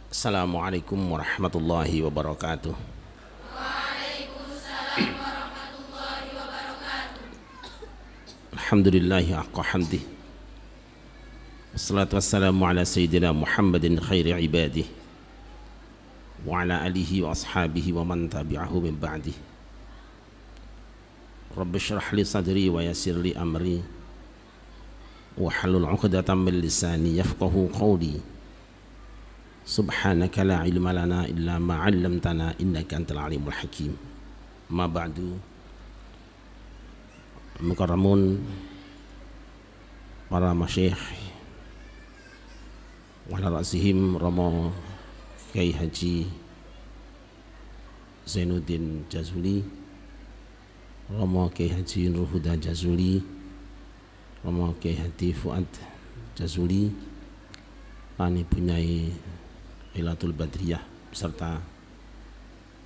Assalamualaikum warahmatullahi wabarakatuh. Waalaikumsalam warahmatullahi wabarakatuh. Alhamdulillahi haqqa hamdih. Wassalatu wassalamu ala sayyidina Muhammadin khairi ibadih wa ala alihi wa ashabihi wa man tabi'ahu min ba'dih. Rabbi shrah li sadri wa yassir li amri wa halul 'uqdatam min lisani yafqahu qawli. Subhanaka la ilma lana illa ma 'allamtana innaka antal alimul hakim. Ma ba'du. Mukarramun para masyayikh wa ala ra'sihim Romo Kiai Haji Zainuddin Jazuli, Romo Kiai Haji Nur Huda Jazuli, Romo Kiai Haji Fuad Jazuli, Pani Punyai Ilatul Badriyah beserta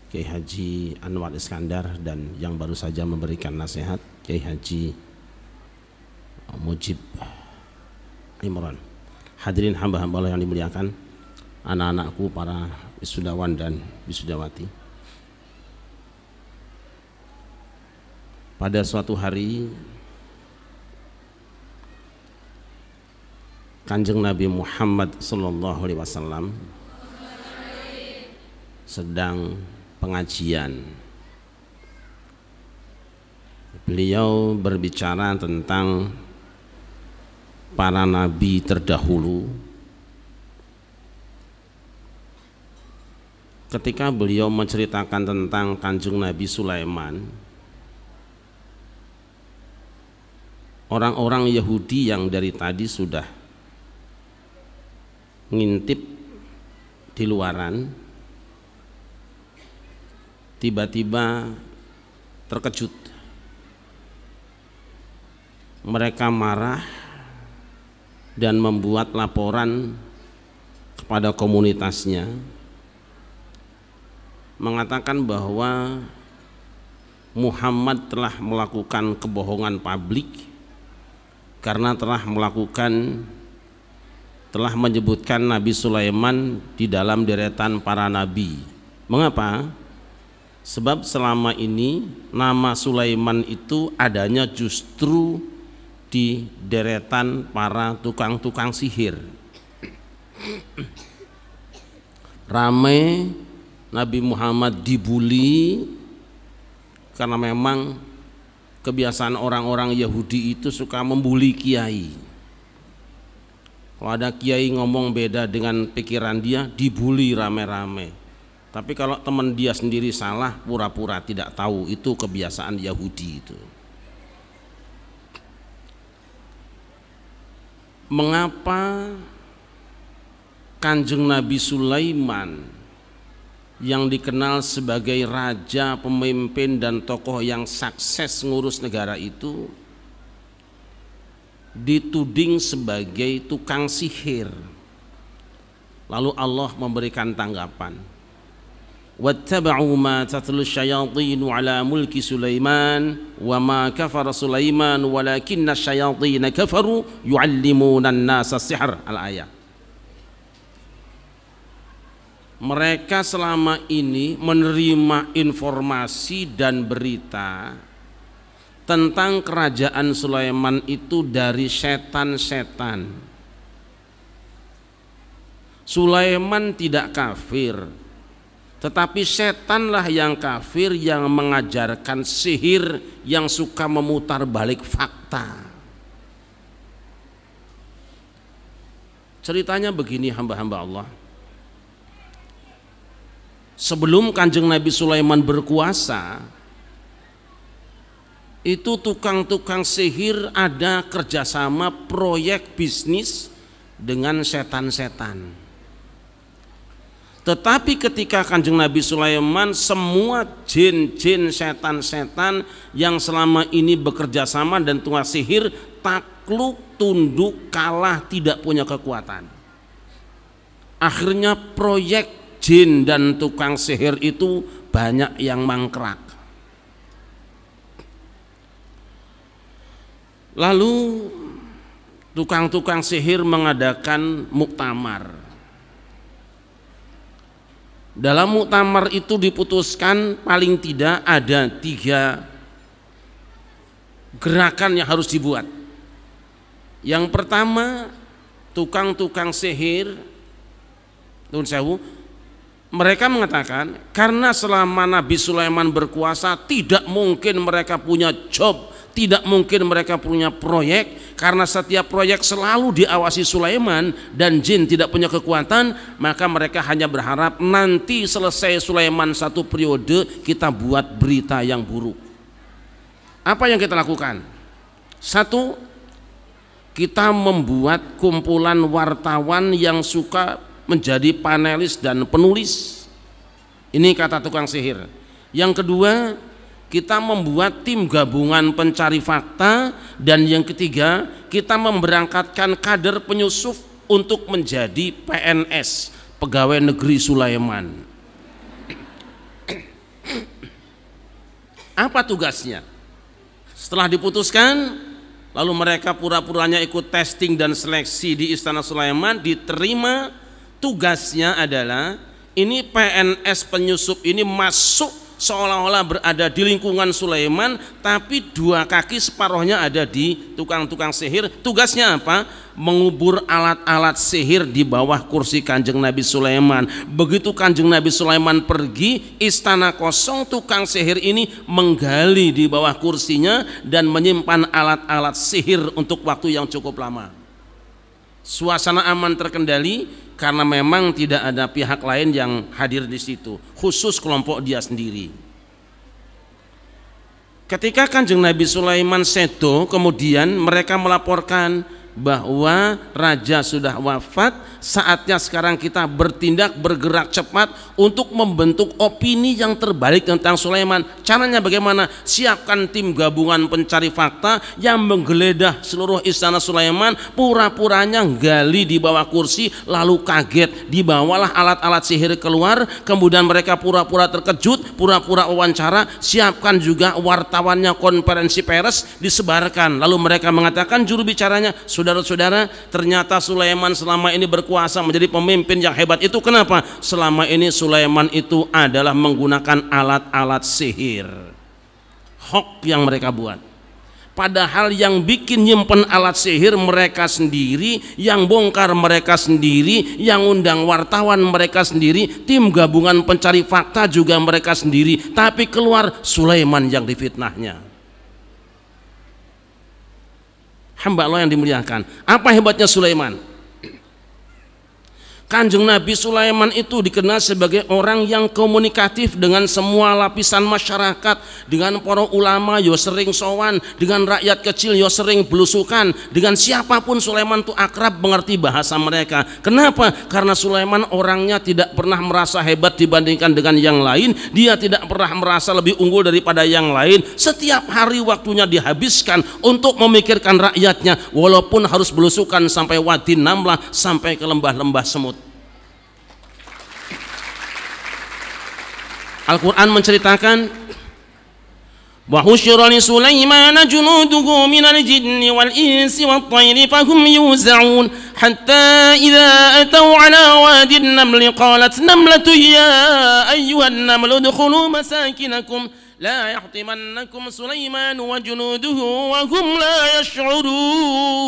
Kiai Haji Anwar Iskandar dan yang baru saja memberikan nasihat Kiai Haji Mujib Imran. Hadirin hamba-hamba Allah yang dimuliakan, anak-anakku para wisudawan dan wisudawati. Pada suatu hari Kanjeng Nabi Muhammad sallallahu alaihi wasallam sedang pengajian. Beliau berbicara tentang para nabi terdahulu. Ketika beliau menceritakan tentang Kanjeng Nabi Sulaiman, orang-orang Yahudi yang dari tadi sudah ngintip di luaran tiba-tiba terkejut. Mereka marah dan membuat laporan kepada komunitasnya mengatakan bahwa Muhammad telah melakukan kebohongan publik karena telah menyebutkan Nabi Sulaiman di dalam deretan para nabi. Mengapa? Sebab selama ini nama Sulaiman itu adanya justru di deretan para tukang-tukang sihir. Ramai Nabi Muhammad dibully karena memang kebiasaan orang-orang Yahudi itu suka membuli kiai. Kalau ada kiai ngomong beda dengan pikiran dia, dibully rame-rame. Tapi kalau teman dia sendiri salah, pura-pura tidak tahu. Itu kebiasaan Yahudi itu. Mengapa Kanjeng Nabi Sulaiman yang dikenal sebagai raja, pemimpin dan tokoh yang sukses ngurus negara itu dituding sebagai tukang sihir? Lalu Allah memberikan tanggapan. وَاتَّبَعُوا مَا تَتْلُو الشَّيَاطِينُ عَلَى مُلْكِ سُلَيْمَانَ وَمَا كَفَرَ سُلَيْمَانُ وَلَكِنَّ الشَّيَاطِينَ كَفَرُوا يُعَلِّمُونَ النَّاسَ السِّحْرَ. Al-ayat. Mereka selama ini menerima informasi dan berita tentang kerajaan Sulaiman itu dari setan-setan. Sulaiman tidak kafir, tetapi setanlah yang kafir yang mengajarkan sihir yang suka memutar balik fakta. Ceritanya begini hamba-hamba Allah. Sebelum Kanjeng Nabi Sulaiman berkuasa, itu tukang-tukang sihir ada kerjasama proyek bisnis dengan setan-setan. Tetapi ketika Kanjeng Nabi Sulaiman, semua jin-jin setan-setan yang selama ini bekerja sama dan tukang sihir takluk, tunduk, kalah, tidak punya kekuatan. Akhirnya proyek jin dan tukang sihir itu banyak yang mangkrak. Lalu tukang-tukang sihir mengadakan muktamar. Dalam muktamar itu diputuskan paling tidak ada 3 gerakan yang harus dibuat. Yang pertama, tukang-tukang sihir, Nuhun Sewu, mereka mengatakan karena selama Nabi Sulaiman berkuasa tidak mungkin mereka punya job, tidak mungkin mereka punya proyek, karena setiap proyek selalu diawasi Sulaiman dan jin tidak punya kekuatan, maka mereka hanya berharap nanti selesai Sulaiman 1 periode kita buat berita yang buruk. Apa yang kita lakukan? 1, kita membuat kumpulan wartawan yang suka menjadi panelis dan penulis. Ini kata tukang sihir. Yang kedua, kita membuat tim gabungan pencari fakta. Dan yang ketiga, kita memberangkatkan kader penyusup untuk menjadi PNS, pegawai negeri Sulaiman. Apa tugasnya? Setelah diputuskan, lalu mereka pura-puranya ikut testing dan seleksi di Istana Sulaiman, diterima. Tugasnya adalah ini PNS penyusup ini masuk seolah-olah berada di lingkungan Sulaiman, tapi 2 kaki separuhnya ada di tukang-tukang sihir. Tugasnya apa? Mengubur alat-alat sihir di bawah kursi Kanjeng Nabi Sulaiman. Begitu Kanjeng Nabi Sulaiman pergi, istana kosong, tukang sihir ini menggali di bawah kursinya dan menyimpan alat-alat sihir untuk waktu yang cukup lama. Suasana aman terkendali karena memang tidak ada pihak lain yang hadir di situ, khusus kelompok dia sendiri. Ketika Kanjeng Nabi Sulaiman sedo, kemudian mereka melaporkan bahwa raja sudah wafat, saatnya sekarang kita bertindak, bergerak cepat untuk membentuk opini yang terbalik tentang Sulaiman. Caranya bagaimana? Siapkan tim gabungan pencari fakta yang menggeledah seluruh istana Sulaiman, pura-puranya gali di bawah kursi, lalu kaget, dibawalah alat-alat sihir keluar, kemudian mereka pura-pura terkejut, pura-pura wawancara, siapkan juga wartawannya konferensi pers, disebarkan, lalu mereka mengatakan juru bicaranya, saudara-saudara, ternyata Sulaiman selama ini berkuasa menjadi pemimpin yang hebat. Itu kenapa? Selama ini Sulaiman itu adalah menggunakan alat-alat sihir. Hoax yang mereka buat. Padahal yang bikin nyimpen alat sihir mereka sendiri, yang bongkar mereka sendiri, yang undang wartawan mereka sendiri, tim gabungan pencari fakta juga mereka sendiri. Tapi keluar Sulaiman yang difitnahnya. Hamba Allah yang dimuliakan, apa hebatnya Sulaiman? Kanjeng Nabi Sulaiman itu dikenal sebagai orang yang komunikatif dengan semua lapisan masyarakat, dengan para ulama yo sering sowan, dengan rakyat kecil yo sering belusukan, dengan siapapun Sulaiman itu akrab, mengerti bahasa mereka. Kenapa? Karena Sulaiman orangnya tidak pernah merasa hebat dibandingkan dengan yang lain, dia tidak pernah merasa lebih unggul daripada yang lain. Setiap hari waktunya dihabiskan untuk memikirkan rakyatnya, walaupun harus belusukan sampai Wadi Namlah, sampai ke lembah-lembah semut. Al-Quran menceritakan wa husyira li Sulaimana junuduhu minal jinni wal insi wat tayri fahum yuza'un hatta idza ataw ala wadi an-naml qalat namlatu ya ayyuhan namlu udkhulu masakinakum la yahtimannakum Sulaiman wa junuduhu wa hum la yash'urun.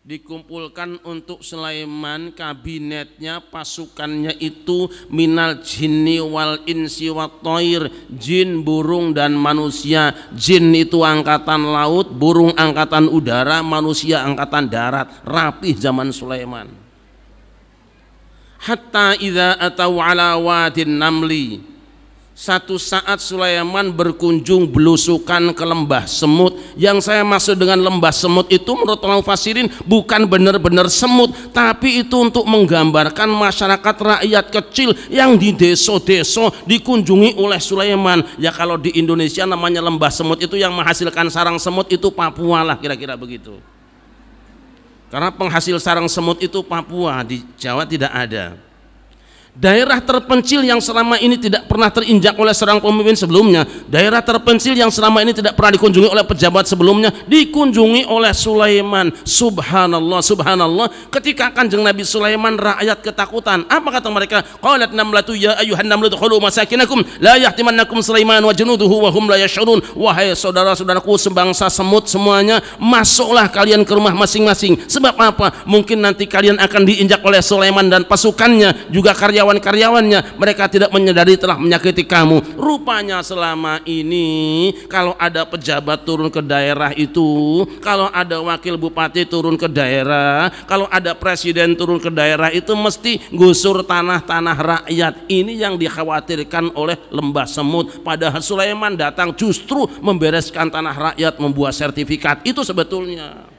Dikumpulkan untuk Sulaiman kabinetnya, pasukannya itu minal jinni wal insi wat thair, jin, burung dan manusia. Jin itu angkatan laut, burung angkatan udara, manusia angkatan darat. Rapih zaman Sulaiman. Hatta idza atau ala wadin namli, satu saat Sulaiman berkunjung belusukan ke lembah semut. Yang saya maksud dengan lembah semut itu menurut orang mufassirin bukan benar-benar semut, tapi itu untuk menggambarkan masyarakat rakyat kecil yang di desa-desa dikunjungi oleh Sulaiman. Ya kalau di Indonesia namanya lembah semut, itu yang menghasilkan sarang semut itu Papua lah, kira-kira begitu. Karena penghasil sarang semut itu Papua, di Jawa tidak ada. daerah terpencil yang selama ini tidak pernah terinjak oleh seorang pemimpin sebelumnya, daerah terpencil yang selama ini tidak pernah dikunjungi oleh pejabat sebelumnya, dikunjungi oleh Sulaiman. Subhanallah, subhanallah. Ketika Kanjeng Nabi Sulaiman, rakyat ketakutan. Apa kata mereka? Qalat namlatu ya ayyuhan namlu udkhulu masakinakum la yahtimannakum Sulaiman wa junuduhu wa hum la yash'urun. Wahai saudara-saudaraku sebangsa semut semuanya, masuklah kalian ke rumah masing-masing. Sebab apa? Mungkin nanti kalian akan diinjak oleh Sulaiman dan pasukannya, juga karyawannya, mereka tidak menyadari telah menyakiti kamu. Rupanya selama ini kalau ada pejabat turun ke daerah itu, kalau ada wakil bupati turun ke daerah, kalau ada presiden turun ke daerah itu mesti gusur tanah-tanah rakyat. Ini yang dikhawatirkan oleh lembah semut. Padahal Sulaiman datang justru membereskan tanah rakyat, membuat sertifikat. Itu sebetulnya.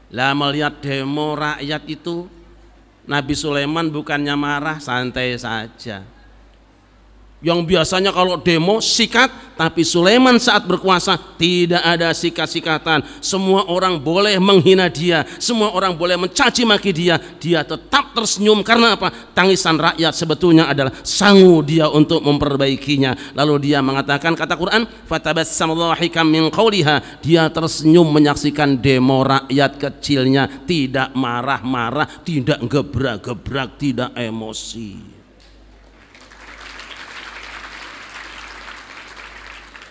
Lah melihat demo rakyat itu, Nabi Sulaiman bukannya marah, santai saja. Yang biasanya kalau demo sikat, tapi Sulaiman saat berkuasa tidak ada sikat-sikatan. Semua orang boleh menghina dia, semua orang boleh mencaci maki dia, dia tetap tersenyum. Karena apa? Tangisan rakyat sebetulnya adalah sangu dia untuk memperbaikinya. Lalu dia mengatakan, kata Quran, fatabassama dhahikan min qawliha, dia tersenyum menyaksikan demo rakyat kecilnya, tidak marah-marah, tidak gebrak-gebrak, tidak emosi.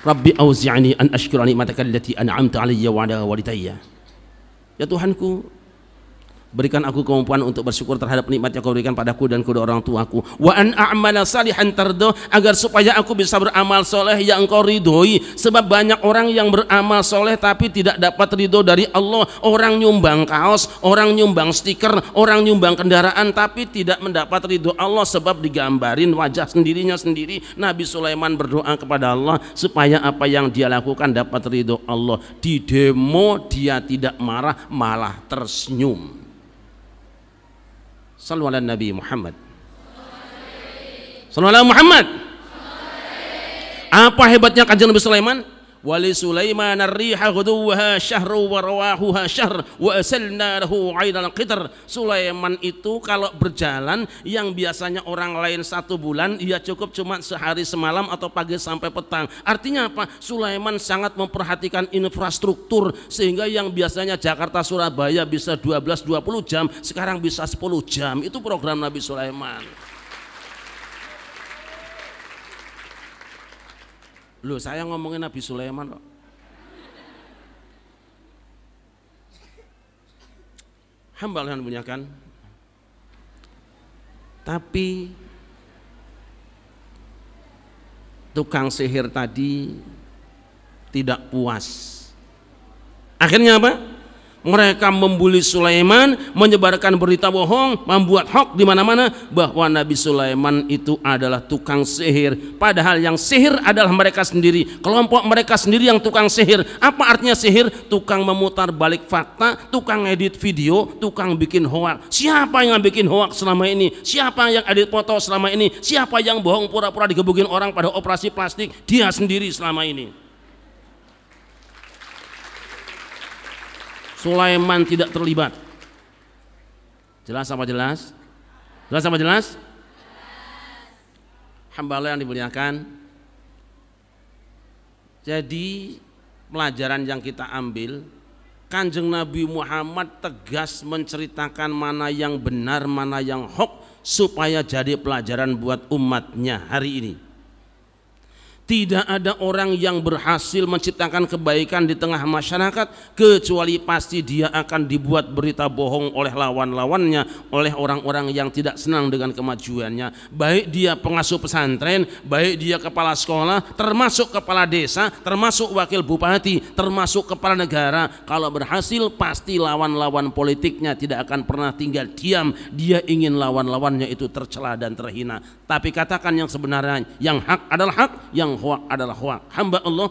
Rabbi auzi'ni an ashkura ni'mataka allati an'amta 'alayya wa 'ala walidayya. Ya Tuhanku, berikan aku kemampuan untuk bersyukur terhadap nikmat yang kau berikan padaku dan kedua orang tuaku. Wa an a'mala salihan tardo, agar supaya aku bisa beramal soleh yang engkau ridhoi. Sebab banyak orang yang beramal soleh tapi tidak dapat ridho dari Allah. Orang nyumbang kaos, orang nyumbang stiker, orang nyumbang kendaraan tapi tidak mendapat ridho Allah sebab digambarin wajah sendirinya sendiri. Nabi Sulaiman berdoa kepada Allah supaya apa yang dia lakukan dapat ridho Allah. Di demo dia tidak marah, malah tersenyum. Sallu ala Nabi Muhammad. Sallu ala Muhammad. Apa hebatnya Kanjeng Nabi Sulaiman? Wali Sulaiman ar-riha ghuduwwaha syahru wa rawahuha syahr wa asalna lahu 'ainal qitr. Sulaiman itu kalau berjalan yang biasanya orang lain 1 bulan, ia cukup cuma sehari semalam atau pagi sampai petang. Artinya apa? Sulaiman sangat memperhatikan infrastruktur sehingga yang biasanya Jakarta Surabaya bisa 12-20 jam sekarang bisa 10 jam. Itu program Nabi Sulaiman. Loh, saya ngomongin Nabi Sulaiman kok. Hamba Allah yang dimuliakan. Tapi tukang sihir tadi tidak puas. Akhirnya apa? Mereka membuli Sulaiman, menyebarkan berita bohong, membuat hoax di mana-mana bahwa Nabi Sulaiman itu adalah tukang sihir. Padahal yang sihir adalah mereka sendiri, kelompok mereka sendiri yang tukang sihir. Apa artinya sihir? Tukang memutar balik fakta, tukang edit video, tukang bikin hoax. Siapa yang bikin hoax selama ini? Siapa yang edit foto selama ini? Siapa yang bohong pura-pura digebukin orang pada operasi plastik? Dia sendiri selama ini. Sulaiman tidak terlibat. Jelas apa jelas? Jelas apa jelas? Hamba Allah yang dimuliakan. Jadi pelajaran yang kita ambil, Kanjeng Nabi Muhammad tegas menceritakan mana yang benar, mana yang hoax supaya jadi pelajaran buat umatnya hari ini. Tidak ada orang yang berhasil menciptakan kebaikan di tengah masyarakat kecuali pasti dia akan dibuat berita bohong oleh lawan-lawannya, oleh orang-orang yang tidak senang dengan kemajuannya. Baik dia pengasuh pesantren, baik dia kepala sekolah, termasuk kepala desa, termasuk wakil bupati, termasuk kepala negara. Kalau berhasil pasti lawan-lawan politiknya tidak akan pernah tinggal diam. Dia ingin lawan-lawannya itu tercela dan terhina. Tapi katakan yang sebenarnya, yang hak adalah hak, yang hoak adalah hoak. Hamba Allah,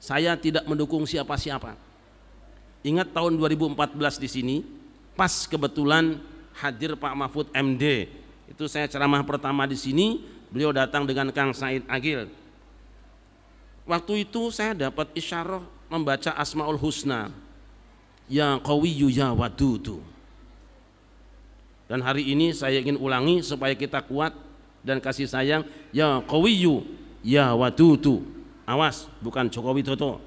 saya tidak mendukung siapa-siapa. Ingat tahun 2014 di sini, pas kebetulan hadir Pak Mahfud MD. Itu saya ceramah pertama di sini, beliau datang dengan Kang Said Agil. Waktu itu saya dapat isyarah membaca Asmaul Husna, ya Qawiyyu ya Wadudu. Dan hari ini saya ingin ulangi supaya kita kuat dan kasih sayang, ya Qawiyyu ya Wadudu. Awas, bukan Jokowi Dodo.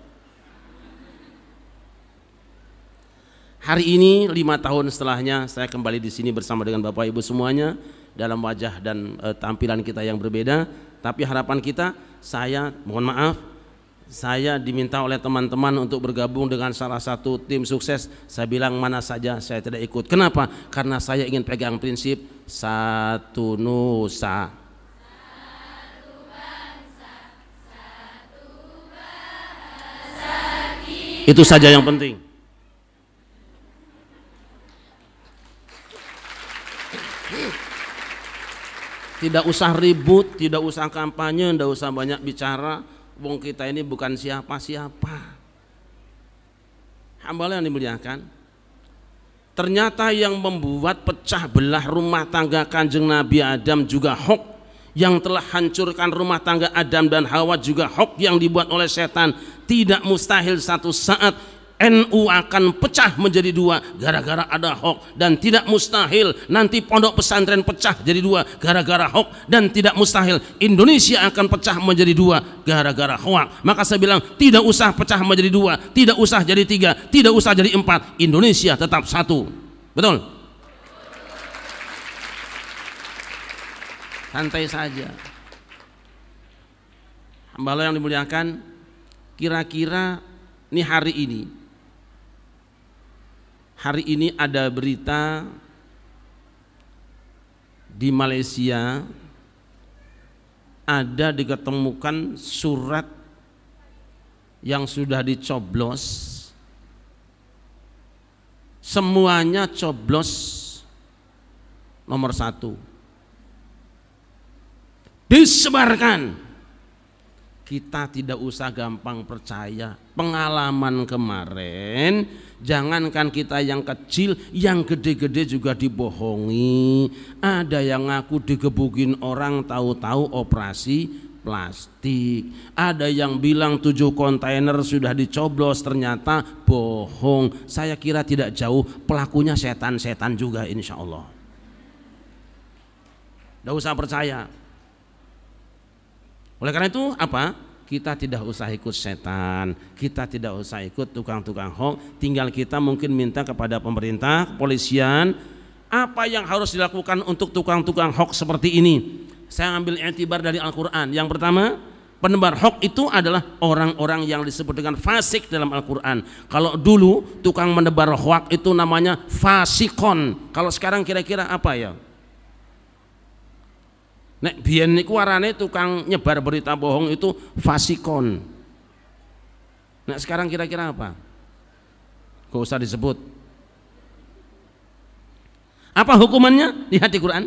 Hari ini 5 tahun setelahnya saya kembali di sini bersama dengan Bapak Ibu semuanya dalam wajah dan tampilan kita yang berbeda. Tapi harapan kita, saya mohon maaf, saya diminta oleh teman-teman untuk bergabung dengan salah satu tim sukses. Saya bilang mana saja saya tidak ikut. Kenapa? Karena saya ingin pegang prinsip satu nusa, satu bangsa, satu bahasa. Itu saja yang penting. Tidak usah ribut, tidak usah kampanye, tidak usah banyak bicara. Wong kita ini bukan siapa-siapa. Hamba yang dimuliakan, ternyata yang membuat pecah belah rumah tangga Kanjeng Nabi Adam juga hoax. Yang telah hancurkan rumah tangga Adam dan Hawa juga hoax yang dibuat oleh setan. Tidak mustahil satu saat NU akan pecah menjadi 2 gara-gara ada hoax, dan tidak mustahil nanti pondok pesantren pecah jadi 2 gara-gara hoax, dan tidak mustahil Indonesia akan pecah menjadi 2 gara-gara hoax. Maka saya bilang tidak usah pecah menjadi 2, tidak usah jadi 3, tidak usah jadi 4, Indonesia tetap satu. Betul? Santai saja. Hamba Allah yang dimuliakan, kira-kira ini hari ini ada berita di Malaysia, ada diketemukan surat yang sudah dicoblos, semuanya coblos nomor 1, disebarkan. Kita tidak usah gampang percaya. Pengalaman kemarin, jangankan kita yang kecil, yang gede-gede juga dibohongi. Ada yang ngaku digebukin orang, tahu-tahu operasi plastik. Ada yang bilang 7 kontainer sudah dicoblos, ternyata bohong. Saya kira tidak jauh, pelakunya setan-setan juga insya Allah. Tidak usah percaya. Oleh karena itu apa? Kita tidak usah ikut setan, kita tidak usah ikut tukang-tukang hoax. Tinggal kita mungkin minta kepada pemerintah, kepolisian, apa yang harus dilakukan untuk tukang-tukang hoax seperti ini. Saya ambil i'tibar dari Al-Quran. Yang pertama, penebar hoax itu adalah orang-orang yang disebut dengan fasik dalam Al-Quran. Kalau dulu tukang menebar hoax itu namanya fasikon. Kalau sekarang kira-kira apa ya? Nek biyen niku warane tukang nyebar berita bohong itu fasikon. Nah sekarang kira-kira apa? Gak usah disebut. Apa hukumannya? Lihat di Quran.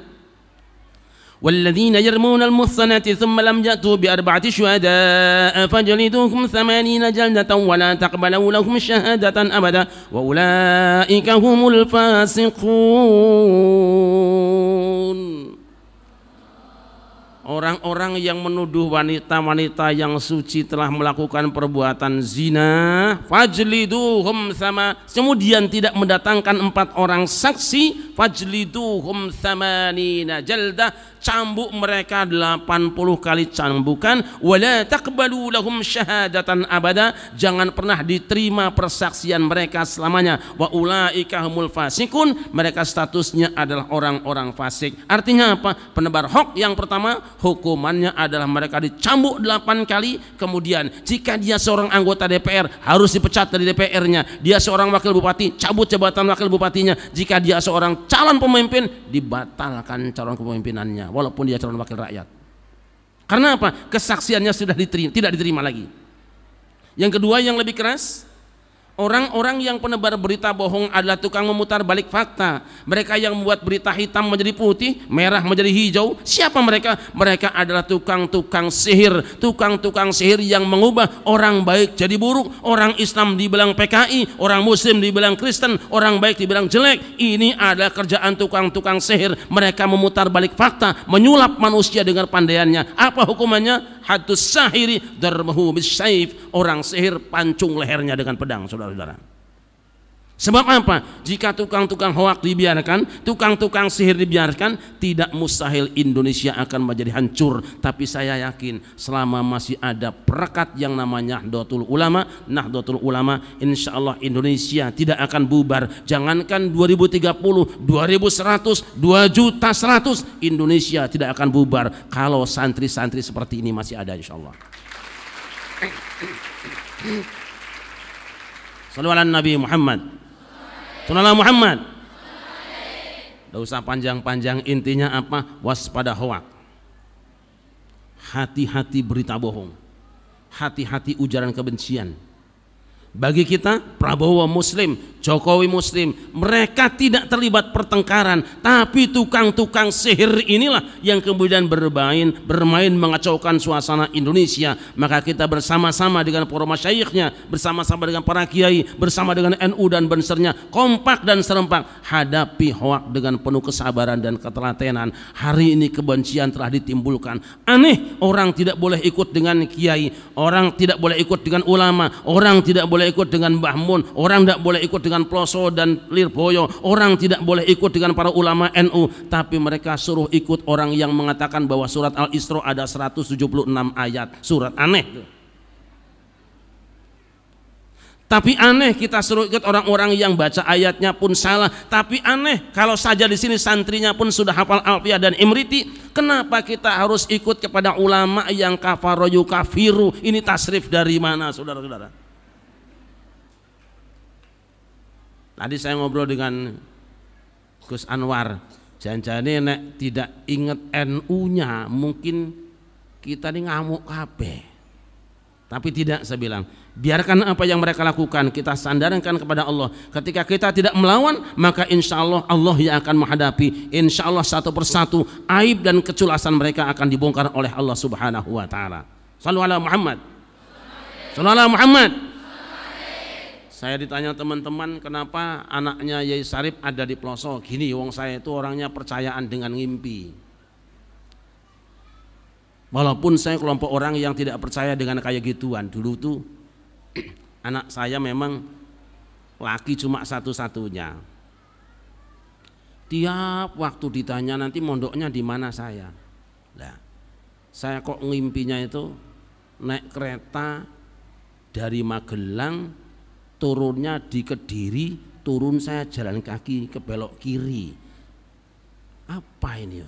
Walladzina yarmuna al-muhsanati thumma lam ya'tu bi arba'ati syuhada'a fajliduhum 80 jaldatan wa la taqbalu lahum syahadatan abada wa ulaika humul fasiqun. Orang-orang yang menuduh wanita-wanita yang suci telah melakukan perbuatan zina, fajliduhum sama, kemudian tidak mendatangkan 4 orang saksi, fajliduhum 80 jaldah, cambuk mereka 80 kali cambukan, wala taqbalu lahum syahadatan abada, jangan pernah diterima persaksian mereka selamanya, wa ulaika humul fasikun, mereka statusnya adalah orang-orang fasik. Artinya apa? Penebar hoax yang pertama hukumannya adalah mereka dicambuk 8 kali, kemudian jika dia seorang anggota DPR harus dipecat dari DPR-nya, dia seorang wakil bupati cabut jabatan wakil bupatinya, jika dia seorang calon pemimpin dibatalkan calon kepemimpinannya walaupun dia calon wakil rakyat. Karena apa? Kesaksiannya sudah tidak diterima lagi. Yang kedua yang lebih keras, orang-orang yang penebar berita bohong adalah tukang memutar balik fakta. Mereka yang membuat berita hitam menjadi putih, merah menjadi hijau. Siapa mereka? Mereka adalah tukang-tukang sihir. Tukang-tukang sihir yang mengubah orang baik jadi buruk, orang Islam dibilang PKI, orang Muslim dibilang Kristen, orang baik dibilang jelek. Ini adalah kerjaan tukang-tukang sihir. Mereka memutar balik fakta, menyulap manusia dengan pandaiannya. Apa hukumannya? haddus sahiri darbahu bisyayf, orang sihir pancung lehernya dengan pedang, saudara-saudara. Sebab apa? Jika tukang-tukang hoak dibiarkan, tukang-tukang sihir dibiarkan, tidak mustahil Indonesia akan menjadi hancur. Tapi saya yakin selama masih ada perekat yang namanya Nahdlatul Ulama, insya Allah Indonesia tidak akan bubar. Jangankan 2030, 2100, 2.100.000, Indonesia tidak akan bubar kalau santri-santri seperti ini masih ada, insya Allah. Sallallahu alaihi Nabi Muhammad. Sallallahu Muhammad. Tidak usah panjang-panjang, intinya apa? Waspada hoak. Hati-hati berita bohong. Hati-hati ujaran kebencian. Bagi kita, Prabowo Muslim, Jokowi Muslim, mereka tidak terlibat pertengkaran, tapi tukang-tukang sihir inilah yang kemudian bermain mengacaukan suasana Indonesia. Maka kita bersama-sama dengan para masyayikhnya, bersama-sama dengan para kiai, bersama dengan NU dan bansernya, kompak dan serempak hadapi hoak dengan penuh kesabaran dan ketelatenan. Hari ini kebencian telah ditimbulkan. Aneh, orang tidak boleh ikut dengan kiai, orang tidak boleh ikut dengan ulama, orang tidak boleh ikut dengan Mbah Mun, orang tidak boleh ikut dengan Ploso dan Lirboyo, orang tidak boleh ikut dengan para ulama NU, tapi mereka suruh ikut orang yang mengatakan bahwa surat Al-Isra ada 176 ayat. Surat aneh. Tapi aneh kita suruh ikut orang-orang yang baca ayatnya pun salah. Tapi aneh kalau saja di sini santrinya pun sudah hafal Alfiyah dan Imriti, kenapa kita harus ikut kepada ulama yang kafaroyu kafiru? Ini tasrif dari mana, saudara-saudara? Tadi saya ngobrol dengan Gus Anwar, janjane nek tidak inget NU-nya mungkin kita ini ngamuk kabeh. Tapi tidak, saya bilang, biarkan apa yang mereka lakukan, kita sandarkan kepada Allah. Ketika kita tidak melawan, maka insya Allah Allah yang akan menghadapi. Insya Allah satu persatu aib dan keculasan mereka akan dibongkar oleh Allah Subhanahu wa Ta'ala. Sallallahu alaihi Muhammad. Sallallahu alaihi Muhammad. Saya ditanya teman-teman, kenapa anaknya Yai Sarip ada di Ploso? Gini, wong saya itu orangnya percayaan dengan ngimpi. Walaupun saya kelompok orang yang tidak percaya dengan kayak gituan. Dulu tuh anak saya memang laki cuma satu-satunya. Tiap waktu ditanya nanti mondoknya di mana saya. Nah, saya kok ngimpinya itu naik kereta dari Magelang, turunnya di Kediri, turun saya jalan kaki ke belok kiri. Apa ini?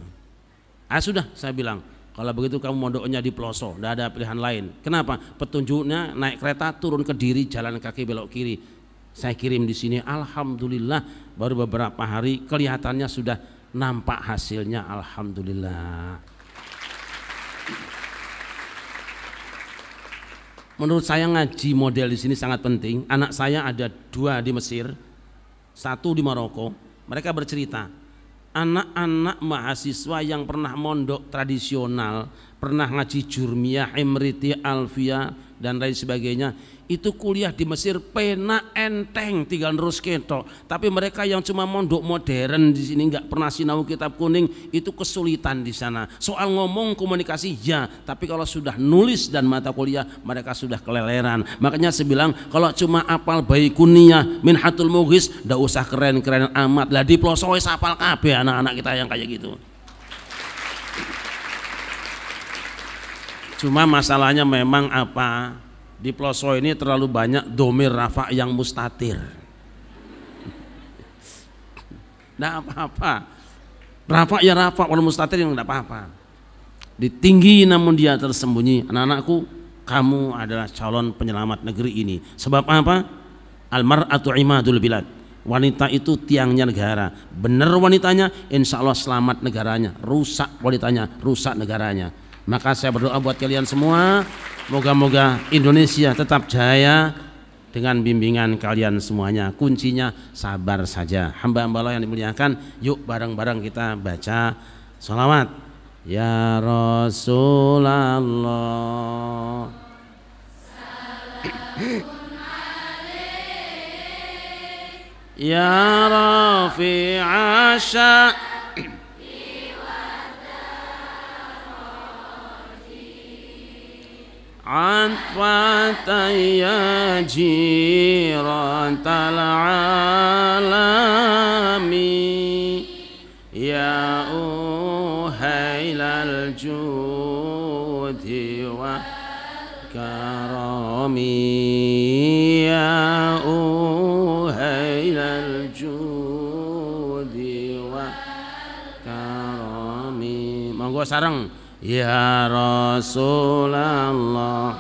Sudah, saya bilang, kalau begitu kamu mondoknya di Ploso, tidak ada pilihan lain. Kenapa? Petunjuknya naik kereta, turun Kediri, jalan kaki belok kiri. Saya kirim di sini, alhamdulillah baru beberapa hari kelihatannya sudah nampak hasilnya, alhamdulillah. Menurut saya ngaji model di sini sangat penting. Anak saya ada 2 di Mesir, 1 di Maroko. Mereka bercerita, anak-anak mahasiswa yang pernah mondok tradisional, pernah ngaji Jurmiyah, Imriti, Alfiyah dan lain sebagainya, itu kuliah di Mesir pena enteng, tinggal terus ketok. Tapi mereka yang cuma mondok modern di sini nggak pernah sinau kitab kuning, itu kesulitan di sana. Soal ngomong komunikasi ya, tapi kalau sudah nulis dan mata kuliah mereka sudah keleleran. Makanya saya bilang kalau cuma apal Baikuniyah, Minhatul Mughis, nggak usah keren-keren amat. Lah di Ploso wis apal kabeh anak-anak kita yang kayak gitu. Cuma masalahnya memang apa? Di Ploso ini terlalu banyak domir rafa yang mustatir. Tidak apa-apa. Rafa ya rafa, kalau mustatir yang tidak apa-apa. Ditinggi namun dia tersembunyi. Anak-anakku, kamu adalah calon penyelamat negeri ini. Sebab apa? Al-mar'atu imadul bilad. Wanita itu tiangnya negara. Benar wanitanya, insya Allah selamat negaranya. Rusak wanitanya, rusak negaranya. Maka saya berdoa buat kalian semua, moga-moga Indonesia tetap jaya dengan bimbingan kalian semuanya. Kuncinya sabar saja. Hamba-hamba Allah yang dimuliakan, yuk bareng-bareng kita baca sholawat. Ya Rasulullah, ya Rafi'asya, عطفة يا جيران العالم يا أهيل الجود والكرم يا أهيل الجود والكرم monggo sareng ya Rasulullah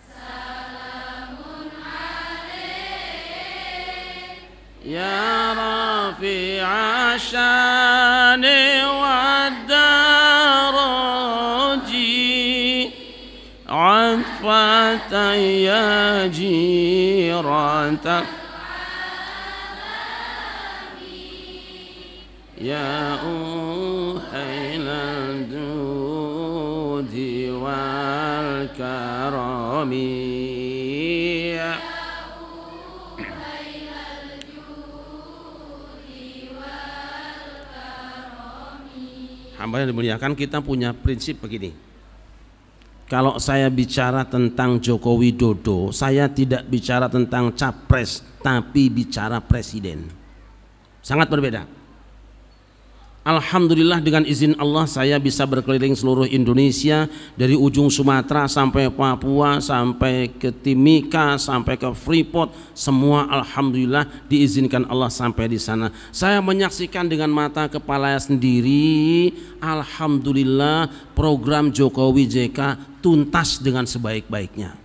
salamun alaik ya rafi'a syani wad daraji atfatan ya jiranta ya uhailal dudi wal karami ya uhailal dudi wal karami. Hamba yang dimuliakan, kita punya prinsip begini. Kalau saya bicara tentang Joko Widodo, saya tidak bicara tentang capres, tapi bicara presiden. Sangat berbeda. Alhamdulillah dengan izin Allah saya bisa berkeliling seluruh Indonesia, dari ujung Sumatera sampai Papua, sampai ke Timika, sampai ke Freeport, semua alhamdulillah diizinkan Allah sampai di sana. Saya menyaksikan dengan mata kepala sendiri, alhamdulillah program Jokowi JK tuntas dengan sebaik-baiknya.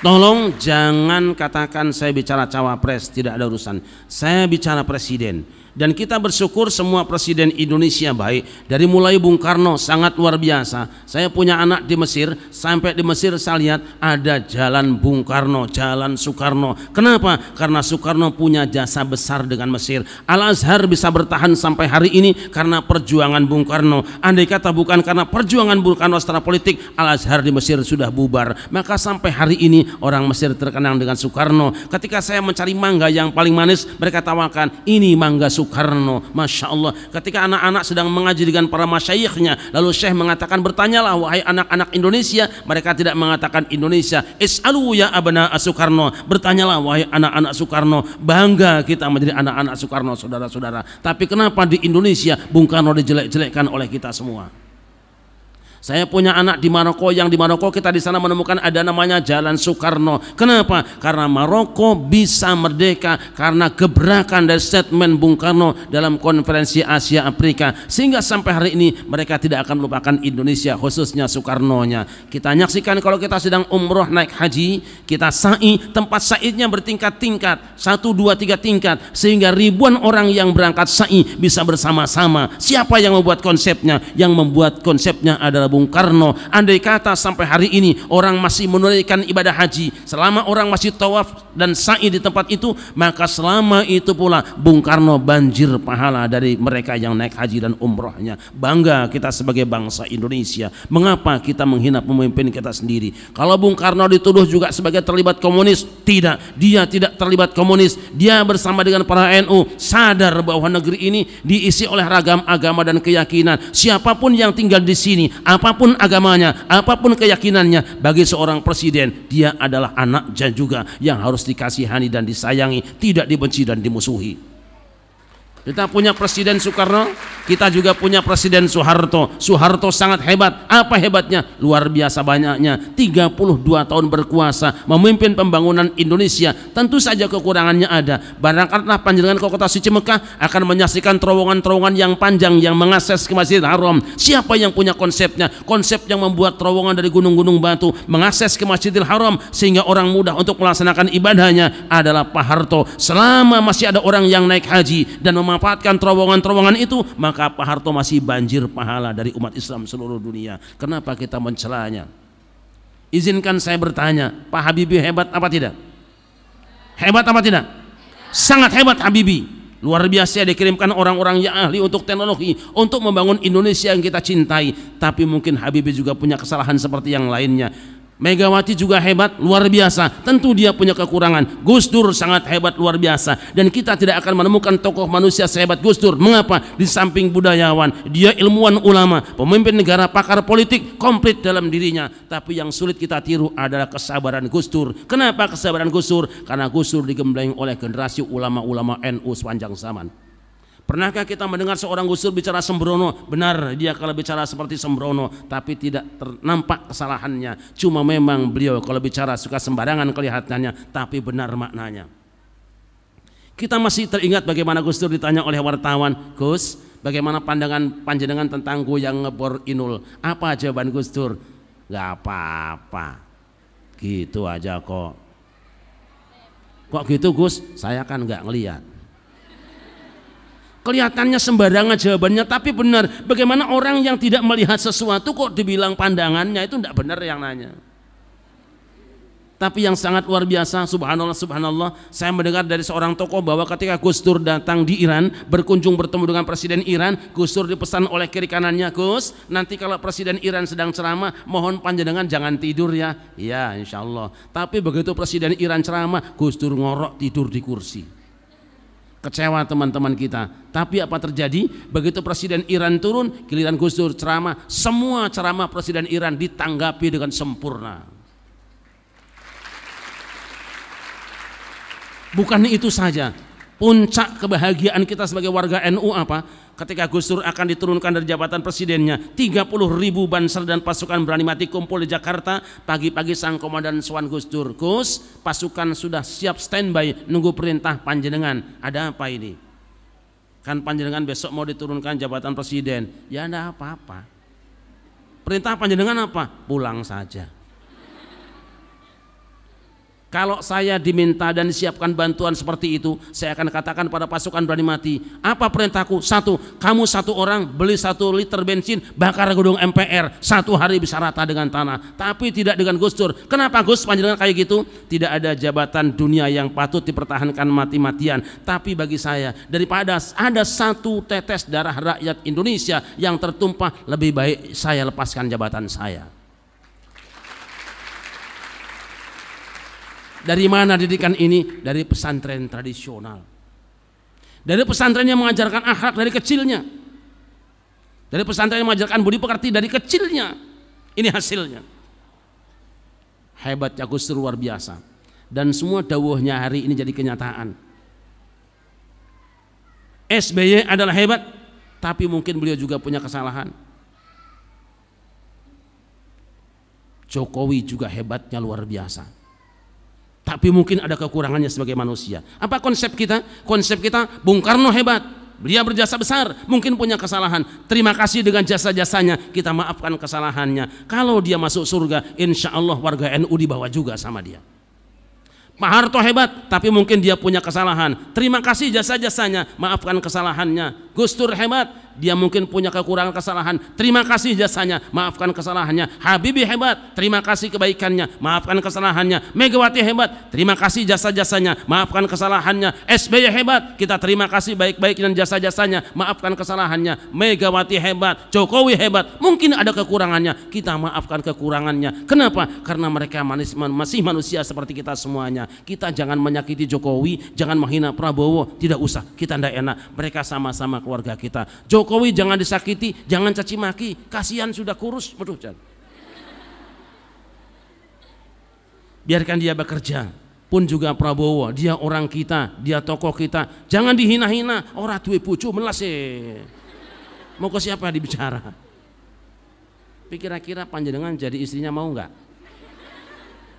Tolong jangan katakan saya bicara cawapres, tidak ada urusan. Saya bicara presiden. Dan kita bersyukur semua presiden Indonesia baik. Dari mulai Bung Karno sangat luar biasa. Saya punya anak di Mesir, sampai di Mesir saya lihat ada jalan Bung Karno, jalan Soekarno. Kenapa? Karena Soekarno punya jasa besar dengan Mesir. Al-Azhar bisa bertahan sampai hari ini karena perjuangan Bung Karno. Andai kata bukan karena perjuangan Bung Karno secara politik, Al-Azhar di Mesir sudah bubar. Maka sampai hari ini orang Mesir terkenang dengan Soekarno. Ketika saya mencari mangga yang paling manis, mereka tawarkan ini mangga Soekarno. Masya Allah. Ketika anak-anak sedang mengaji dengan para masyayikhnya, lalu Syekh mengatakan, bertanyalah wahai anak-anak Indonesia. Mereka tidak mengatakan Indonesia. Is'alu ya abna Soekarno. Bertanyalah wahai anak-anak Soekarno. Bangga kita menjadi anak-anak Soekarno, saudara-saudara. Tapi kenapa di Indonesia Bung Karno dijelek-jelekkan oleh kita semua? Saya punya anak di Maroko, yang di Maroko kita di sana menemukan ada namanya Jalan Soekarno. Kenapa? Karena Maroko bisa merdeka karena gebrakan dari statement Bung Karno dalam konferensi Asia Afrika, sehingga sampai hari ini mereka tidak akan melupakan Indonesia, khususnya Soekarno-nya. Kita nyaksikan kalau kita sedang umroh naik haji, kita sa'i, tempat sa'idnya bertingkat-tingkat, 1, 2, 3 tingkat, sehingga ribuan orang yang berangkat sa'i bisa bersama-sama. Siapa yang membuat konsepnya? Yang membuat konsepnya adalah Bung Karno. Andai kata sampai hari ini orang masih menunaikan ibadah haji, selama orang masih tawaf dan sa'i di tempat itu, maka selama itu pula Bung Karno banjir pahala dari mereka yang naik haji dan umrohnya. Bangga kita sebagai bangsa Indonesia. Mengapa kita menghina pemimpin kita sendiri? Kalau Bung Karno dituduh juga sebagai terlibat komunis, tidak, dia tidak terlibat komunis. Dia bersama dengan para NU sadar bahwa negeri ini diisi oleh ragam agama dan keyakinan. Siapapun yang tinggal di sini, apapun agamanya, apapun keyakinannya, bagi seorang presiden dia adalah anaknya juga yang harus dikasihani dan disayangi, tidak dibenci dan dimusuhi. Kita punya Presiden Soekarno, kita juga punya Presiden Soeharto. Soeharto sangat hebat. Apa hebatnya? Luar biasa banyaknya. 32 tahun berkuasa memimpin pembangunan Indonesia. Tentu saja kekurangannya ada. Barangkali panjenengan ke kota suci Mekah akan menyaksikan terowongan-terowongan yang panjang yang mengakses ke Masjidil Haram. Siapa yang punya konsepnya? Konsep yang membuat terowongan dari gunung-gunung batu mengakses ke Masjidil Haram sehingga orang mudah untuk melaksanakan ibadahnya adalah Pak Harto. Selama masih ada orang yang naik haji dan memanfaatkan terowongan-terowongan itu, maka Pak Harto masih banjir pahala dari umat Islam seluruh dunia. Kenapa kita mencelanya? Izinkan saya bertanya, Pak Habibie hebat apa tidak? Hebat apa tidak? Sangat hebat Habibie. Luar biasa, dikirimkan orang-orang yang ahli untuk teknologi, untuk membangun Indonesia yang kita cintai. Tapi mungkin Habibie juga punya kesalahan seperti yang lainnya. Megawati juga hebat, luar biasa. Tentu dia punya kekurangan. Gus Dur sangat hebat, luar biasa. Dan kita tidak akan menemukan tokoh manusia sehebat Gus Dur. Mengapa? Di samping budayawan, dia ilmuwan ulama, pemimpin negara, pakar politik, komplit dalam dirinya. Tapi yang sulit kita tiru adalah kesabaran Gus Dur. Kenapa kesabaran Gus Dur? Karena Gus Dur digembleng oleh generasi ulama-ulama NU sepanjang zaman. Pernahkah kita mendengar seorang Gus Dur bicara sembrono? Benar, dia kalau bicara seperti sembrono, tapi tidak nampak kesalahannya. Cuma memang beliau kalau bicara suka sembarangan kelihatannya, tapi benar maknanya. Kita masih teringat bagaimana Gus Dur ditanya oleh wartawan, Gus, bagaimana pandangan panjenengan tentang goyang ngebor Inul? Apa jawaban Gus Dur? Gak apa-apa, gitu aja kok. Kok gitu Gus? Saya kan gak ngeliat. Kelihatannya sembarangan jawabannya, tapi benar. Bagaimana orang yang tidak melihat sesuatu kok dibilang pandangannya, itu tidak benar yang nanya. Tapi yang sangat luar biasa, subhanallah, subhanallah, saya mendengar dari seorang tokoh bahwa ketika Gus Dur datang di Iran, berkunjung bertemu dengan Presiden Iran, Gus Dur dipesan oleh kiri kanannya, Gus, nanti kalau Presiden Iran sedang ceramah, mohon panjenengan jangan tidur ya. Ya, insya Allah. Tapi begitu Presiden Iran ceramah, Gus Dur ngorok tidur di kursi. Kecewa teman-teman kita. Tapi apa terjadi? Begitu Presiden Iran turun, giliran Gus Dur ceramah, semua ceramah Presiden Iran ditanggapi dengan sempurna. Bukan itu saja, puncak kebahagiaan kita sebagai warga NU apa? Ketika Gus Dur akan diturunkan dari jabatan presidennya, 30.000 Banser dan pasukan berani mati kumpul di Jakarta. Pagi-pagi sang komandan sowan Gus Dur, Gus, pasukan sudah siap standby nunggu perintah panjenengan. Ada apa ini? Kan panjenengan besok mau diturunkan jabatan presiden. Ya enggak apa-apa. Perintah panjenengan apa? Pulang saja. Kalau saya diminta dan disiapkan bantuan seperti itu, saya akan katakan pada pasukan berani mati, apa perintahku? Satu, kamu satu orang beli 1 liter bensin, bakar gedung MPR, 1 hari bisa rata dengan tanah. Tapi tidak dengan Gus Dur. Kenapa Gus panjenengan kayak gitu? Tidak ada jabatan dunia yang patut dipertahankan mati-matian. Tapi bagi saya, daripada ada 1 tetes darah rakyat Indonesia yang tertumpah, lebih baik saya lepaskan jabatan saya. Dari mana didikan ini? Dari pesantren tradisional. Dari pesantren yang mengajarkan akhlak dari kecilnya. Dari pesantren yang mengajarkan budi pekerti dari kecilnya. Ini hasilnya. Hebatnya Gus Dur luar biasa. Dan semua dawuhnya hari ini jadi kenyataan. SBY adalah hebat, tapi mungkin beliau juga punya kesalahan. Jokowi juga hebatnya luar biasa. Tapi mungkin ada kekurangannya sebagai manusia. Apa konsep kita? Konsep kita, Bung Karno hebat, beliau berjasa besar, mungkin punya kesalahan. Terima kasih dengan jasa-jasanya, kita maafkan kesalahannya. Kalau dia masuk surga, insya Allah warga NU dibawa juga sama dia. Pak Harto hebat, tapi mungkin dia punya kesalahan. Terima kasih jasa-jasanya, maafkan kesalahannya. Gus Dur hebat, dia mungkin punya kekurangan kesalahan. Terima kasih jasanya, maafkan kesalahannya. Habibie hebat, terima kasih kebaikannya, maafkan kesalahannya. Megawati hebat, terima kasih jasa-jasanya, maafkan kesalahannya. SBY hebat, kita terima kasih baik-baik dan jasa-jasanya, maafkan kesalahannya. Megawati hebat, Jokowi hebat, mungkin ada kekurangannya, kita maafkan kekurangannya. Kenapa? Karena mereka masih manusia seperti kita semuanya. Kita jangan menyakiti Jokowi, jangan menghina Prabowo, tidak usah, kita tidak enak. Mereka sama-sama keluarga kita. Jokowi jangan disakiti, jangan caci maki, kasihan sudah kurus. Waduh, biarkan dia bekerja. Pun juga Prabowo, dia orang kita, dia tokoh kita, jangan dihina-hina. Orang duwe bojo melas mau ke siapa dibicara? Kira-kira panjenengan jadi istrinya mau nggak?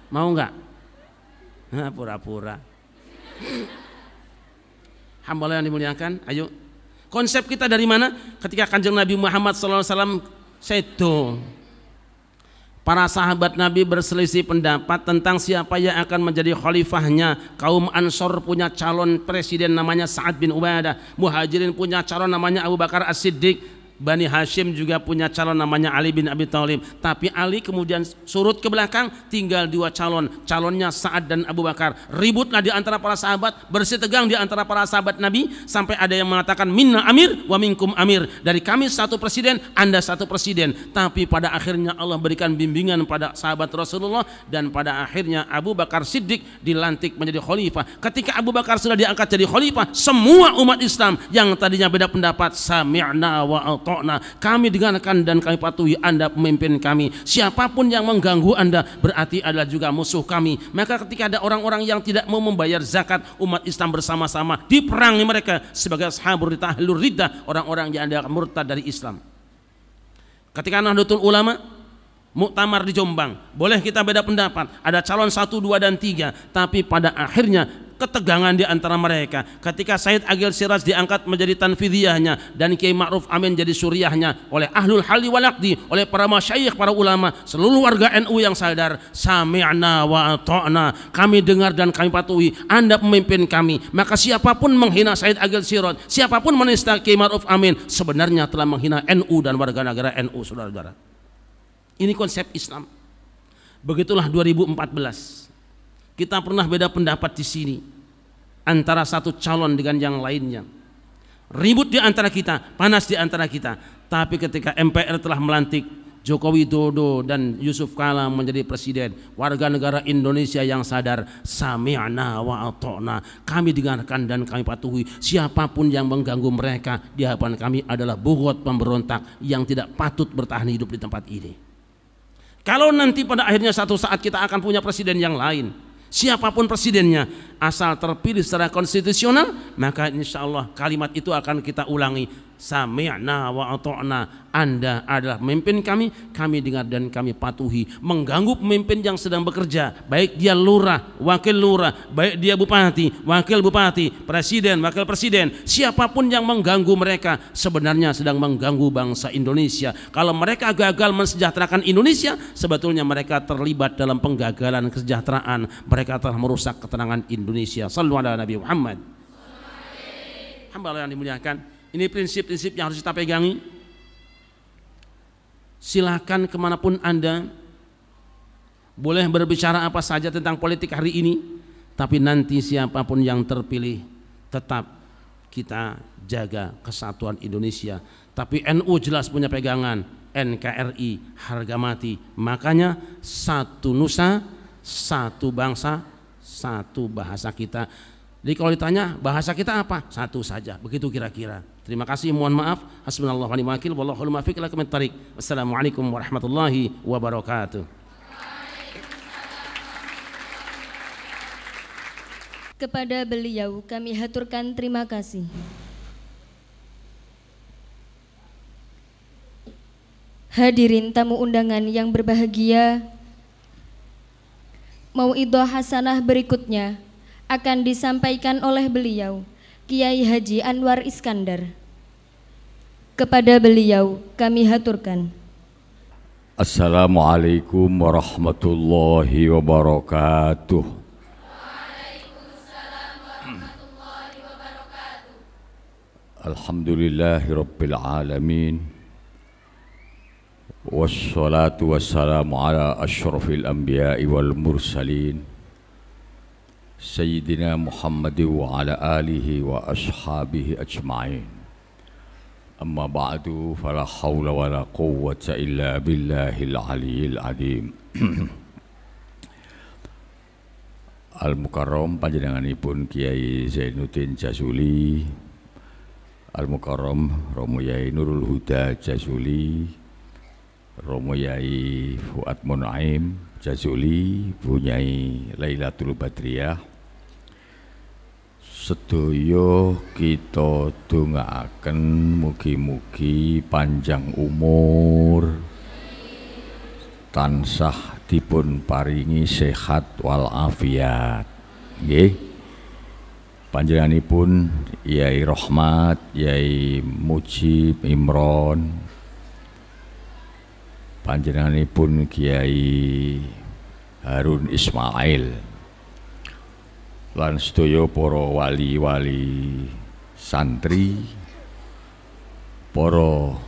Mau nggak? Pura-pura. Hamba yang dimuliakan, ayo. Konsep kita dari mana? Ketika Kanjeng Nabi Muhammad SAW sedo, para sahabat Nabi berselisih pendapat tentang siapa yang akan menjadi khalifahnya. Kaum Ansor punya calon presiden namanya Sa'ad bin Ubadah, Muhajirin punya calon namanya Abu Bakar As-Siddiq. Bani Hashim juga punya calon namanya Ali bin Abi Thalib, tapi Ali kemudian surut ke belakang, tinggal dua calon, calonnya Sa'ad dan Abu Bakar. Ributlah di antara para sahabat, bersih tegang di antara para sahabat Nabi, sampai ada yang mengatakan minna amir wa minkum amir, dari kami satu presiden, Anda satu presiden. Tapi pada akhirnya Allah berikan bimbingan pada sahabat Rasulullah, dan pada akhirnya Abu Bakar Siddiq dilantik menjadi khalifah. Ketika Abu Bakar sudah diangkat jadi khalifah, semua umat Islam yang tadinya beda pendapat, sami'na wa ata'na, kami dengarkan dan kami patuhi Anda pemimpin kami. Siapapun yang mengganggu Anda berarti adalah juga musuh kami. Maka ketika ada orang-orang yang tidak mau membayar zakat, umat Islam bersama-sama diperangi mereka sebagai ashabur tahlur riddah, orang-orang yang dianggap murtad dari Islam. Ketika Nahdlatul Ulama muktamar di Jombang, boleh kita beda pendapat, ada calon 1, 2 dan 3, tapi pada akhirnya ketegangan di antara mereka. Ketika Said Agil Siraj diangkat menjadi tanfidiyahnya dan Kiai Ma'ruf Amin jadi suriahnya oleh ahlul halli wal aqdi, oleh para masyayikh, para ulama, seluruh warga NU yang sadar, sami'na wa ata'na, kami dengar dan kami patuhi Anda pemimpin kami. Maka siapapun menghina Said Agil Siraj, siapapun menista Kiai Ma'ruf Amin, sebenarnya telah menghina NU dan warga negara NU, saudara-saudara. Ini konsep Islam. Begitulah 2014. Kita pernah beda pendapat di sini antara satu calon dengan yang lainnya. Ribut di antara kita, panas di antara kita. Tapi ketika MPR telah melantik Joko Widodo dan Yusuf Kala menjadi presiden, warga negara Indonesia yang sadar, sami'na wa ata'na, kami dengarkan dan kami patuhi. Siapapun yang mengganggu mereka di hadapan kami adalah bugot pemberontak yang tidak patut bertahan hidup di tempat ini. Kalau nanti pada akhirnya satu saat kita akan punya presiden yang lain, siapapun presidennya, asal terpilih secara konstitusional, maka insya Allah kalimat itu akan kita ulangi, sami'na wa ata'na, Anda adalah pemimpin kami, kami dengar dan kami patuhi. Mengganggu pemimpin yang sedang bekerja, baik dia lurah, wakil lurah, baik dia bupati, wakil bupati, presiden, wakil presiden, siapapun yang mengganggu mereka sebenarnya sedang mengganggu bangsa Indonesia. Kalau mereka gagal mensejahterakan Indonesia, sebetulnya mereka terlibat dalam penggagalan kesejahteraan, mereka telah merusak ketenangan Indonesia. Sallu ala Nabi Muhammad. Hamba Allah yang dimuliakan, ini prinsip-prinsip yang harus kita pegangi. Silakan kemanapun Anda, boleh berbicara apa saja tentang politik hari ini, tapi nanti siapapun yang terpilih tetap kita jaga kesatuan Indonesia. Tapi NU jelas punya pegangan, NKRI harga mati. Makanya satu nusa, satu bangsa, satu bahasa kita. Jadi kalau ditanya bahasa kita apa? Satu saja, begitu kira-kira. Terima kasih, mohon maaf. Hasbunallahu wa ni'mal wakil, wallahul muwaffiq ila aqwamit thariq. Wassalamualaikum warahmatullahi wabarakatuh. Kepada beliau kami haturkan terima kasih. Hadirin tamu undangan yang berbahagia, mauidhah hasanah berikutnya akan disampaikan oleh beliau Kiai Haji Anwar Iskandar. Kepada beliau kami haturkan. Assalamualaikum warahmatullahi wabarakatuh. Waalaikumsalam warahmatullahi wabarakatuh. Alhamdulillahi rabbil alamin. Wassalatu wassalamu ala asyrafil anbiya'i wal mursalin, Sayyidina Muhammad wa ala alihi wa ashabihi ajma'in. Amma ba'du, fala hawla wa la quwwata illa billahil aliyyil azim. Al-Mukarram panjenenganipun Kiai Zainuddin Jazuli, Al-Mukarram Romo Yai Nurul Huda Jazuli, Romo Yai Fuad Munaim Jazuli, Bunyai Lailatul Badriyah, sedaya kita dongaaken mugi-mugi panjang umur, tansah dipun paringi sehat wal afiat. Nggih. Panjenenganipun Yai Rahmat, Yai Mujib Imron, panjenenganipun Kiai Harun Ismail, lan sedaya para wali-wali santri, para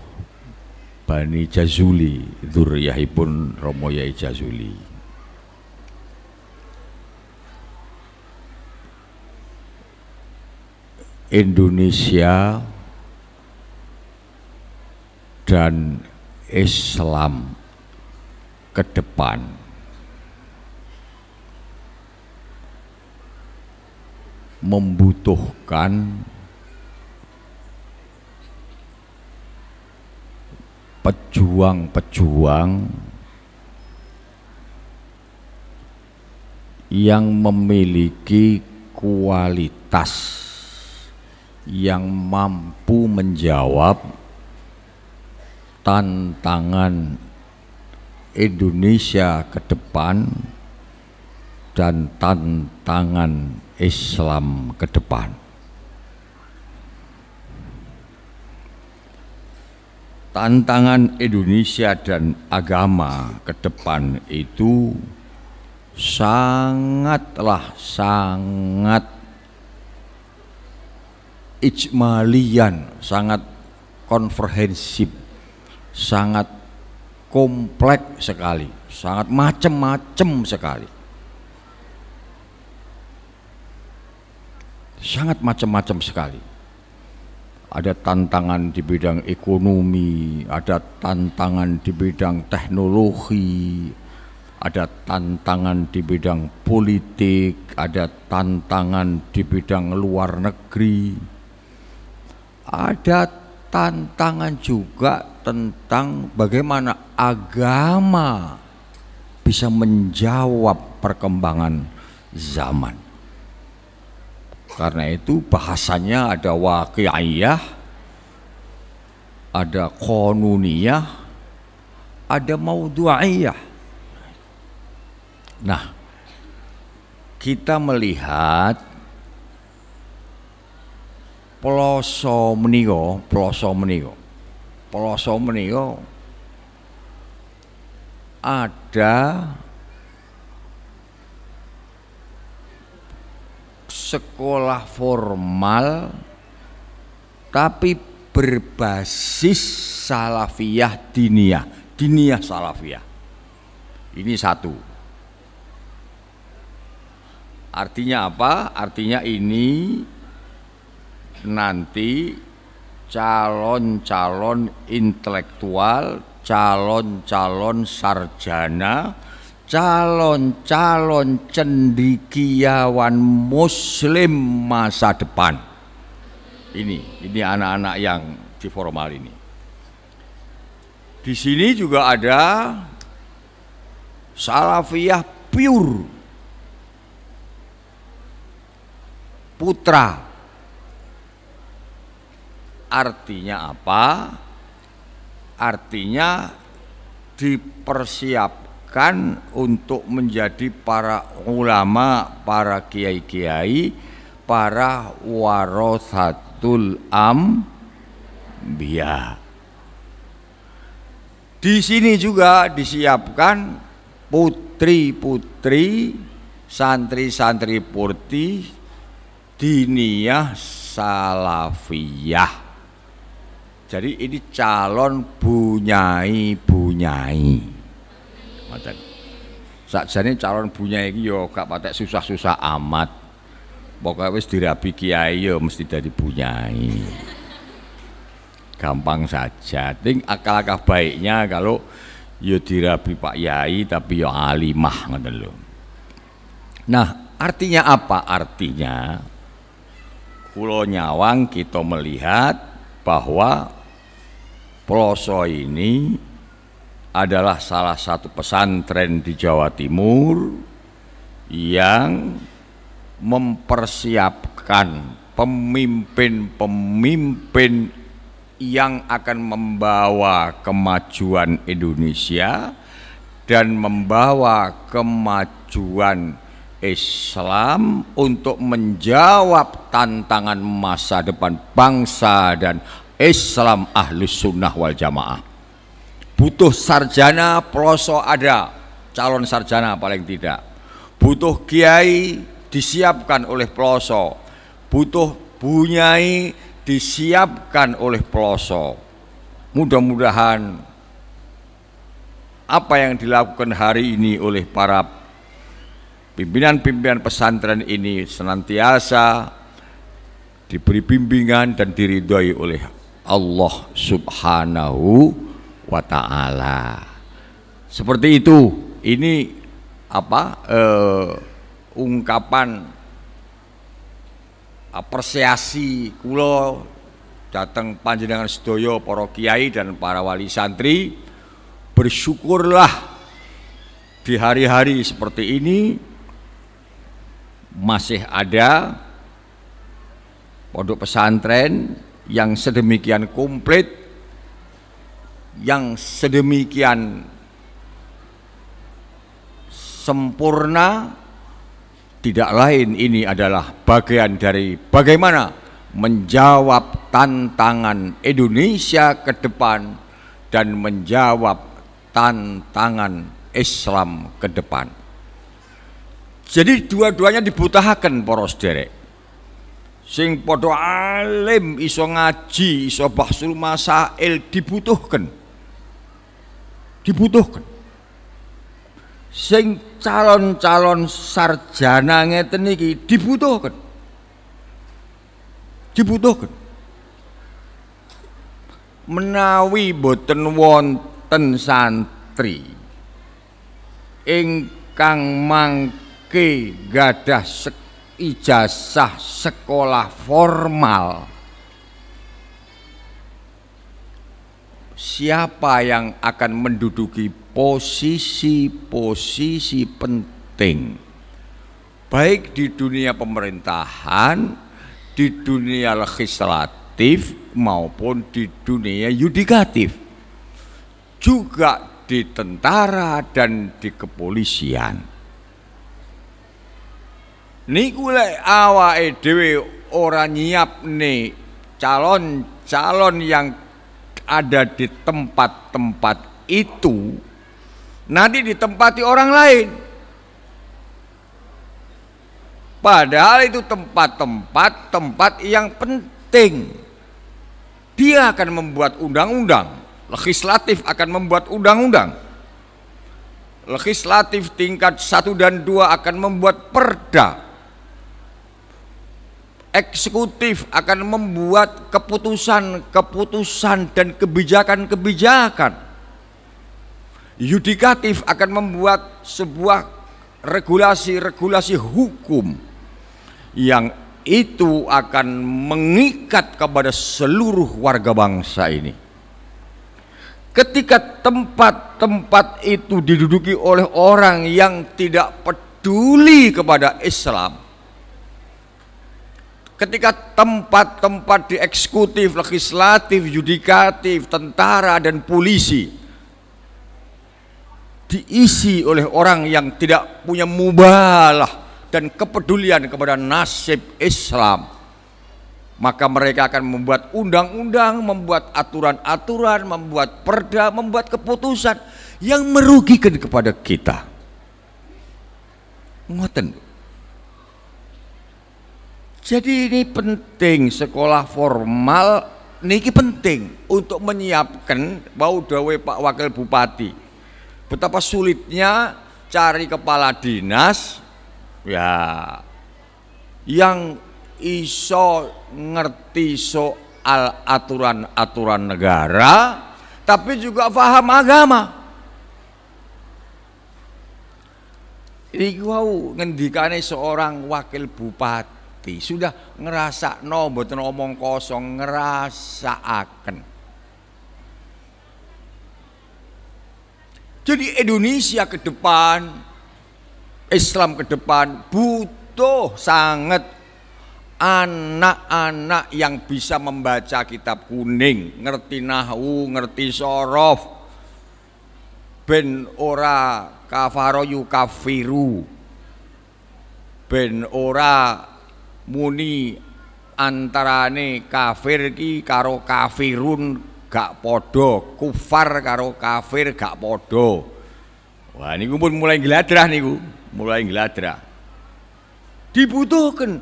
Bani Jazuli, dzurriyyahipun Romo Yai Jazuli. Indonesia dan Islam ke depan membutuhkan pejuang-pejuang yang memiliki kualitas yang mampu menjawab tantangan Indonesia ke depan dan tantangan Islam ke depan. Tantangan Indonesia dan agama ke depan itu sangat ijmalian, sangat komprehensif, sangat kompleks sekali, sangat macam-macam sekali. Sangat macam-macam sekali. Ada tantangan di bidang ekonomi, ada tantangan di bidang teknologi, ada tantangan di bidang politik, ada tantangan di bidang luar negeri. Ada tantangan juga tentang bagaimana agama bisa menjawab perkembangan zaman. Karena itu bahasanya ada waqi'iyah, ada qanuniyah, ada maudhu'iyah. Nah, kita melihat ploso menika ada sekolah formal tapi berbasis salafiyah diniyah salafiyah. Ini satu. Artinya apa? Artinya ini nanti calon-calon intelektual, calon-calon sarjana, calon-calon cendekiawan muslim masa depan. Ini anak-anak yang di formal ini. Di sini juga ada salafiyah pure putra. Artinya apa? Artinya dipersiapkan untuk menjadi para ulama, para kiai-kiai, para warathatul anbiya. Di sini juga disiapkan putri-putri, santri-santri putri diniyah salafiyah. Jadi ini calon bunyai. Sakjane calon bunyai iki ya gak patek susah-susah amat. Pokoke wis dirabi kiai ya mesti dadi bunyai. Gampang saja. Ting akal-akal baiknya kalau ya dirabi Pak Yai tapi ya alimah ngoten lho. Nah, artinya apa? Artinya kula nyawang kita melihat bahwa Ploso ini adalah salah satu pesantren di Jawa Timur yang mempersiapkan pemimpin-pemimpin yang akan membawa kemajuan Indonesia dan membawa kemajuan Islam untuk menjawab tantangan masa depan bangsa dan Islam Ahlus Sunnah wal Jamaah. Butuh sarjana Ploso ada, calon sarjana paling tidak. Butuh kiai disiapkan oleh Ploso. Butuh bunyai disiapkan oleh Ploso. Mudah-mudahan apa yang dilakukan hari ini oleh para pimpinan-pimpinan pesantren ini senantiasa diberi bimbingan dan diridhoi oleh Allah Subhanahu wa ta'ala. Seperti itu. Ini ungkapan apresiasi kula datang panjenengan sedaya para kiai dan para wali santri. Bersyukurlah di hari-hari seperti ini masih ada pondok pesantren yang sedemikian komplit, yang sedemikian sempurna. Tidak lain ini adalah bagian dari bagaimana menjawab tantangan Indonesia ke depan dan menjawab tantangan Islam ke depan. Jadi dua-duanya dibutuhkan para sederek. Sing padha alim iso ngaji, iso bahsul masail dibutuhkan. Sing calon-calon sarjana ngeten iki dibutuhkan. Menawi boten wonten santri ingkang mangke gadah ijazah sekolah formal, siapa yang akan menduduki posisi-posisi penting baik di dunia pemerintahan, di dunia legislatif maupun di dunia yudikatif, juga di tentara dan di kepolisian. Niku lek awake dhewe ora nyiapne calon-calon yang ada di tempat-tempat itu, nanti ditempati orang lain. Padahal itu tempat yang penting. Dia akan membuat undang-undang, legislatif akan membuat undang-undang. Legislatif tingkat 1 dan 2 akan membuat perda. Eksekutif akan membuat keputusan-keputusan dan kebijakan-kebijakan. Yudikatif akan membuat sebuah regulasi-regulasi hukum yang itu akan mengikat kepada seluruh warga bangsa ini. Ketika tempat-tempat itu diduduki oleh orang yang tidak peduli kepada Islam, ketika tempat-tempat di eksekutif, legislatif, yudikatif, tentara dan polisi diisi oleh orang yang tidak punya mubalah dan kepedulian kepada nasib Islam, maka mereka akan membuat undang-undang, membuat aturan-aturan, membuat perda, membuat keputusan yang merugikan kepada kita. Ngoten. Jadi ini penting, sekolah formal niki penting untuk menyiapkan, bau dawe Pak Wakil Bupati, betapa sulitnya cari kepala dinas ya yang iso ngerti soal aturan-aturan negara tapi juga paham agama. Iki wau ngendikane seorang wakil bupati sudah ngerasakno, mboten omong kosong, ngerasakaken. Jadi Indonesia ke depan, Islam ke depan butuh sangat anak-anak yang bisa membaca kitab kuning, ngerti nahwu, ngerti sorof, ben ora kafaro yukafiru, ben ora muni antarane kafir ki karo kafirun gak podo, kufar karo kafir gak podo. Wah niku pun mulai gladrah niku, mulai gladrah. Dibutuhkan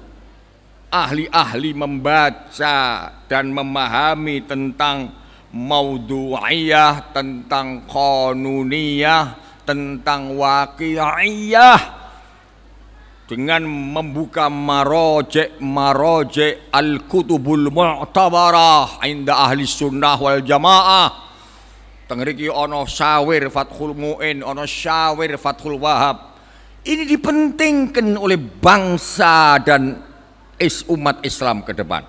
ahli-ahli membaca dan memahami tentang maudu'iyah, tentang qanuniyah, tentang waqi'iyah, dengan membuka maroje al-kutubul mu'tabarah inda ahli sunnah wal jamaah. Tengriki ono syawir Fathul Mu'in, ono syawir Fathul Wahab. Ini dipentingkan oleh bangsa dan umat Islam ke depan.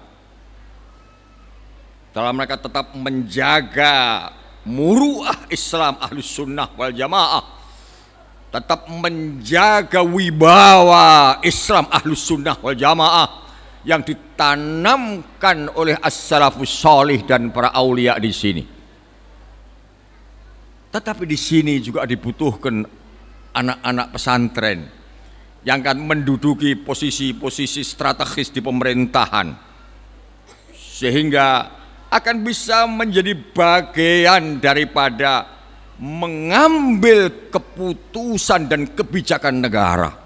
Dalam mereka tetap menjaga muruah Islam Ahlus Sunnah wal Jamaah, tetap menjaga wibawa Islam Ahlus Sunnah wal Jamaah yang ditanamkan oleh as-salafus salih dan para aulia di sini. Tetapi di sini juga dibutuhkan anak-anak pesantren yang akan menduduki posisi-posisi strategis di pemerintahan, sehingga akan bisa menjadi bagian daripada mengambil keputusan dan kebijakan negara.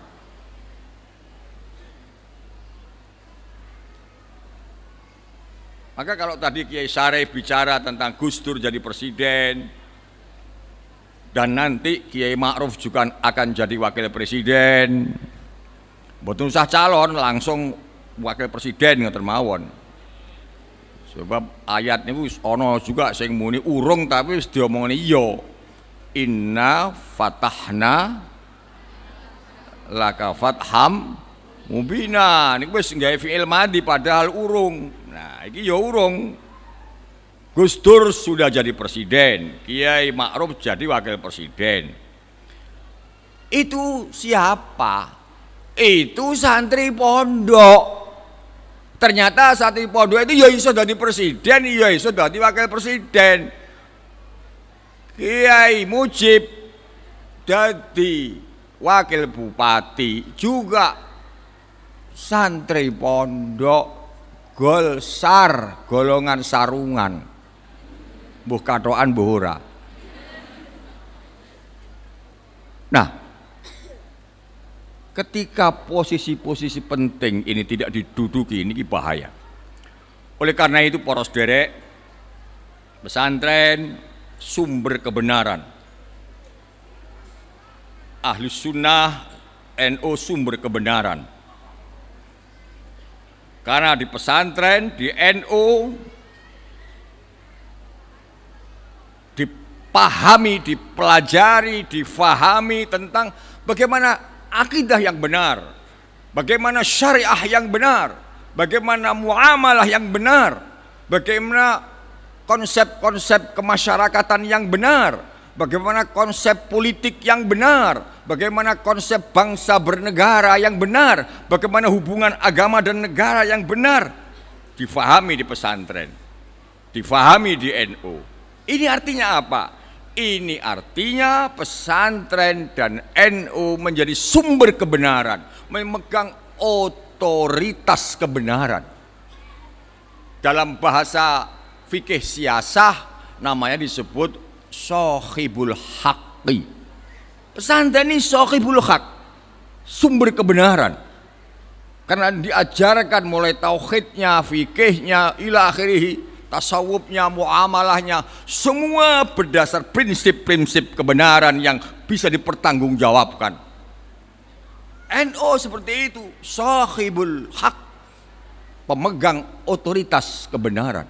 Maka kalau tadi Kiai Syarif bicara tentang Gus Dur jadi presiden, dan nanti Kiai Ma'ruf juga akan jadi wakil presiden, mboten usah calon, langsung wakil presiden ngoten mawon. Sebab ayat niku ana juga sing muni urung tapi wis diomongane iya. Inna fatahna laka fatham mubina. Niku wis nggawe fi'il madhi padahal urung. Nah, iki ya urung. Gus Dur sudah jadi presiden, Kiai Ma'ruf jadi wakil presiden. Itu siapa? Itu santri pondok. Ternyata santri pondok itu ya iso dadi presiden, ya iso dadi wakil presiden. Kiai Mujib jadi wakil bupati, juga santri pondok, golsar, golongan sarungan. Mbuh katokan mbuh ora. Nah, ketika posisi-posisi penting ini tidak diduduki, ini bahaya. Oleh karena itu para sederek, pesantren sumber kebenaran, Ahlus Sunnah, NU sumber kebenaran. Karena di pesantren, di NU dipahami, dipelajari, difahami tentang bagaimana akidah yang benar, bagaimana syariah yang benar, bagaimana muamalah yang benar, bagaimana konsep-konsep kemasyarakatan yang benar, bagaimana konsep politik yang benar, bagaimana konsep bangsa bernegara yang benar, bagaimana hubungan agama dan negara yang benar, difahami di pesantren, difahami di NU. Ini artinya apa? Ini artinya pesantren dan NU menjadi sumber kebenaran, memegang otoritas kebenaran. Dalam bahasa fikih siasah namanya disebut shahibul haqqi. Pesantren ini shahibul haq, sumber kebenaran. Karena diajarkan mulai tauhidnya, fikihnya, ila akhirih, tasawufnya, muamalahnya, semua berdasar prinsip-prinsip kebenaran yang bisa dipertanggungjawabkan. NU seperti itu, shahibul haq, pemegang otoritas kebenaran.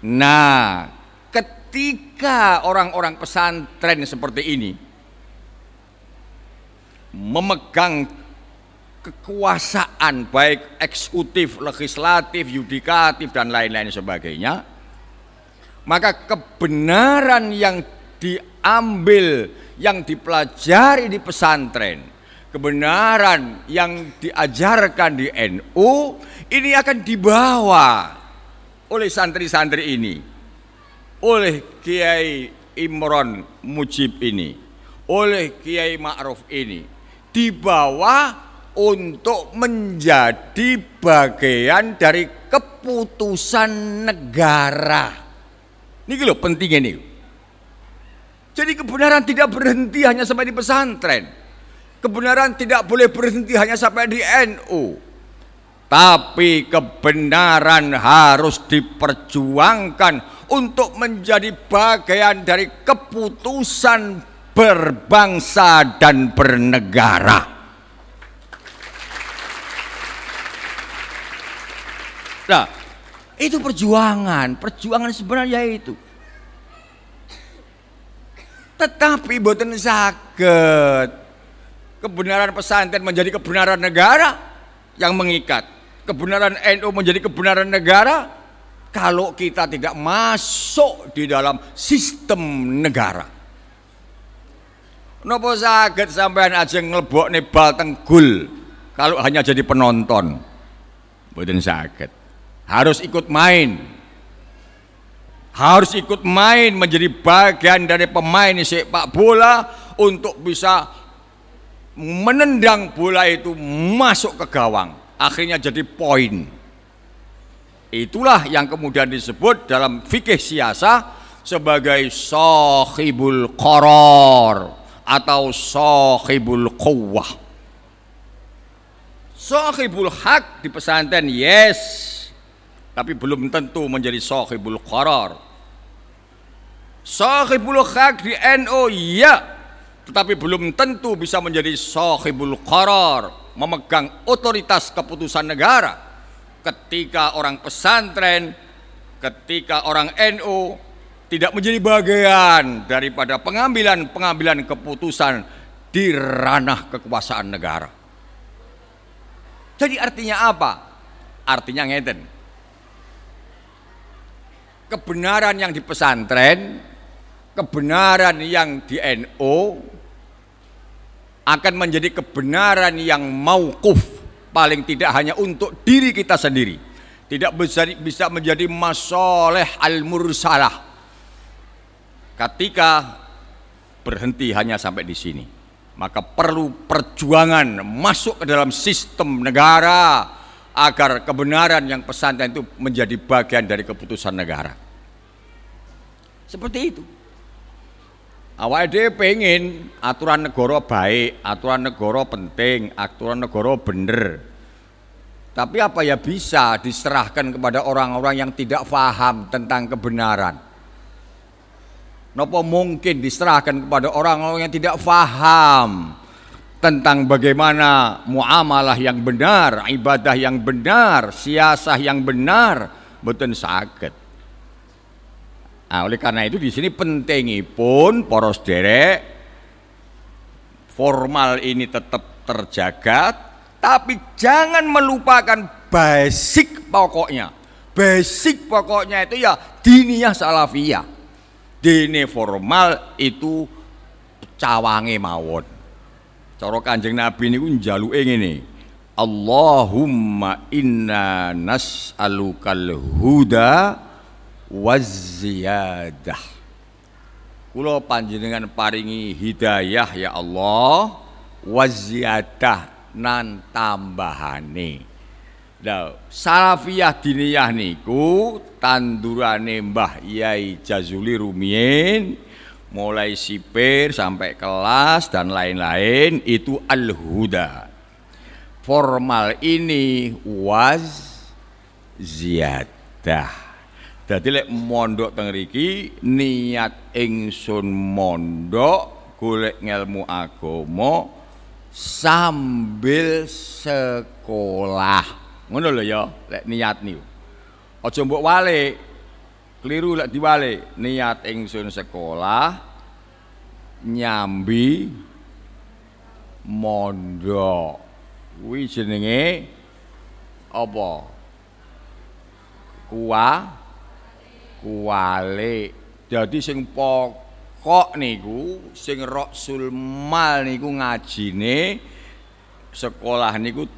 Nah, ketika orang-orang pesantren seperti ini memegang kekuasaan baik eksekutif, legislatif, yudikatif dan lain-lain sebagainya, maka kebenaran yang diambil, yang dipelajari di pesantren, kebenaran yang diajarkan di NU ini akan dibawa oleh santri-santri ini, oleh Kiai Imron Mujib ini, oleh Kiai Ma'ruf ini, dibawa untuk menjadi bagian dari keputusan negara. Ini loh pentingnya nih. Jadi kebenaran tidak berhenti hanya sampai di pesantren. Kebenaran tidak boleh berhenti hanya sampai di NU. tapi kebenaran harus diperjuangkan untuk menjadi bagian dari keputusan berbangsa dan bernegara. Nah, itu perjuangan sebenarnya itu. Tetapi boten saged kebenaran pesantren menjadi kebenaran negara yang mengikat. Kebenaran NU menjadi kebenaran negara kalau kita tidak masuk di dalam sistem negara. Napa saged sampean aja nglebokne bal tenggul kalau hanya jadi penonton? Boten saged. Harus ikut main. Harus ikut main menjadi bagian dari pemain sepak bola untuk bisa menendang bola itu masuk ke gawang, akhirnya jadi poin. Itulah yang kemudian disebut dalam fikih siasah sebagai sahibul qaror atau sahibul quwwah. Sahibul hak di pesantren yes, tapi belum tentu menjadi sahibul qaror. Sahibul hak di NU ya, tetapi belum tentu bisa menjadi sahibul qaror, memegang otoritas keputusan negara. Ketika orang pesantren, ketika orang NU tidak menjadi bagian daripada pengambilan keputusan di ranah kekuasaan negara. Jadi artinya apa? Artinya ngeten. Kebenaran yang di pesantren, kebenaran yang di NU akan menjadi kebenaran yang mauquf, paling tidak hanya untuk diri kita sendiri, tidak bisa menjadi masalih al-mursalah ketika berhenti hanya sampai di sini. Maka perlu perjuangan masuk ke dalam sistem negara agar kebenaran yang pesantren itu menjadi bagian dari keputusan negara. Seperti itu. Awake dhewe pengen aturan negara baik, aturan negara penting, aturan negara bener. Tapi apa ya bisa diserahkan kepada orang-orang yang tidak paham tentang kebenaran? Napa mungkin diserahkan kepada orang-orang yang tidak paham tentang bagaimana muamalah yang benar, ibadah yang benar, siasah yang benar? Mboten saged. Nah, oleh karena itu di sini pentingipun para sederek formal ini tetap terjaga, tapi jangan melupakan basic pokoknya. Basic pokoknya itu ya diniyah salafiyah. Dene formal itu cawange mawon. Cara Kanjeng Nabi niku njaluke ngene. Allahumma inna nas'alukal huda waziyadah. Kula panjenengan paringi hidayah ya Allah, waziyadah nan tambahane. Lah salafiyah diniyah niku tandurane Mbah Yai Jazuli rumiyin mulai sipir sampai kelas dan lain-lain itu al-huda. Formal ini waziyadah. Dadi lek mondok teng mriki niat ingsun mondok golek ngelmu agama sambil sekolah. Ngono lho ya, lek niat niku. Aja mbok wale. Keliru lek diwale. Niat ingsun sekolah nyambi mondok. Kuwi jenenge apa? Kuwale. Jadi sing pokok niku, sing Rasul mal niku ngajine sekolah niku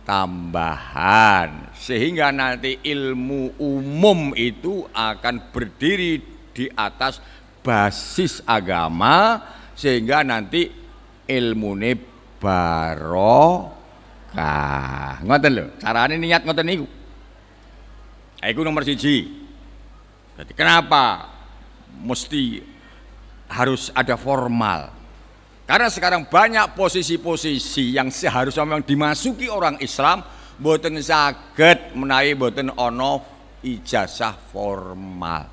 tambahan, sehingga nanti ilmu umum itu akan berdiri di atas basis agama, sehingga nanti ilmune barokah. Ngoten lho, carane niat ngoten niku. Iku nomor 1. Jadi kenapa mesti harus ada formal? Karena sekarang banyak posisi-posisi yang seharusnya memang dimasuki orang Islam, boten saged menawi boten ana ijazah formal.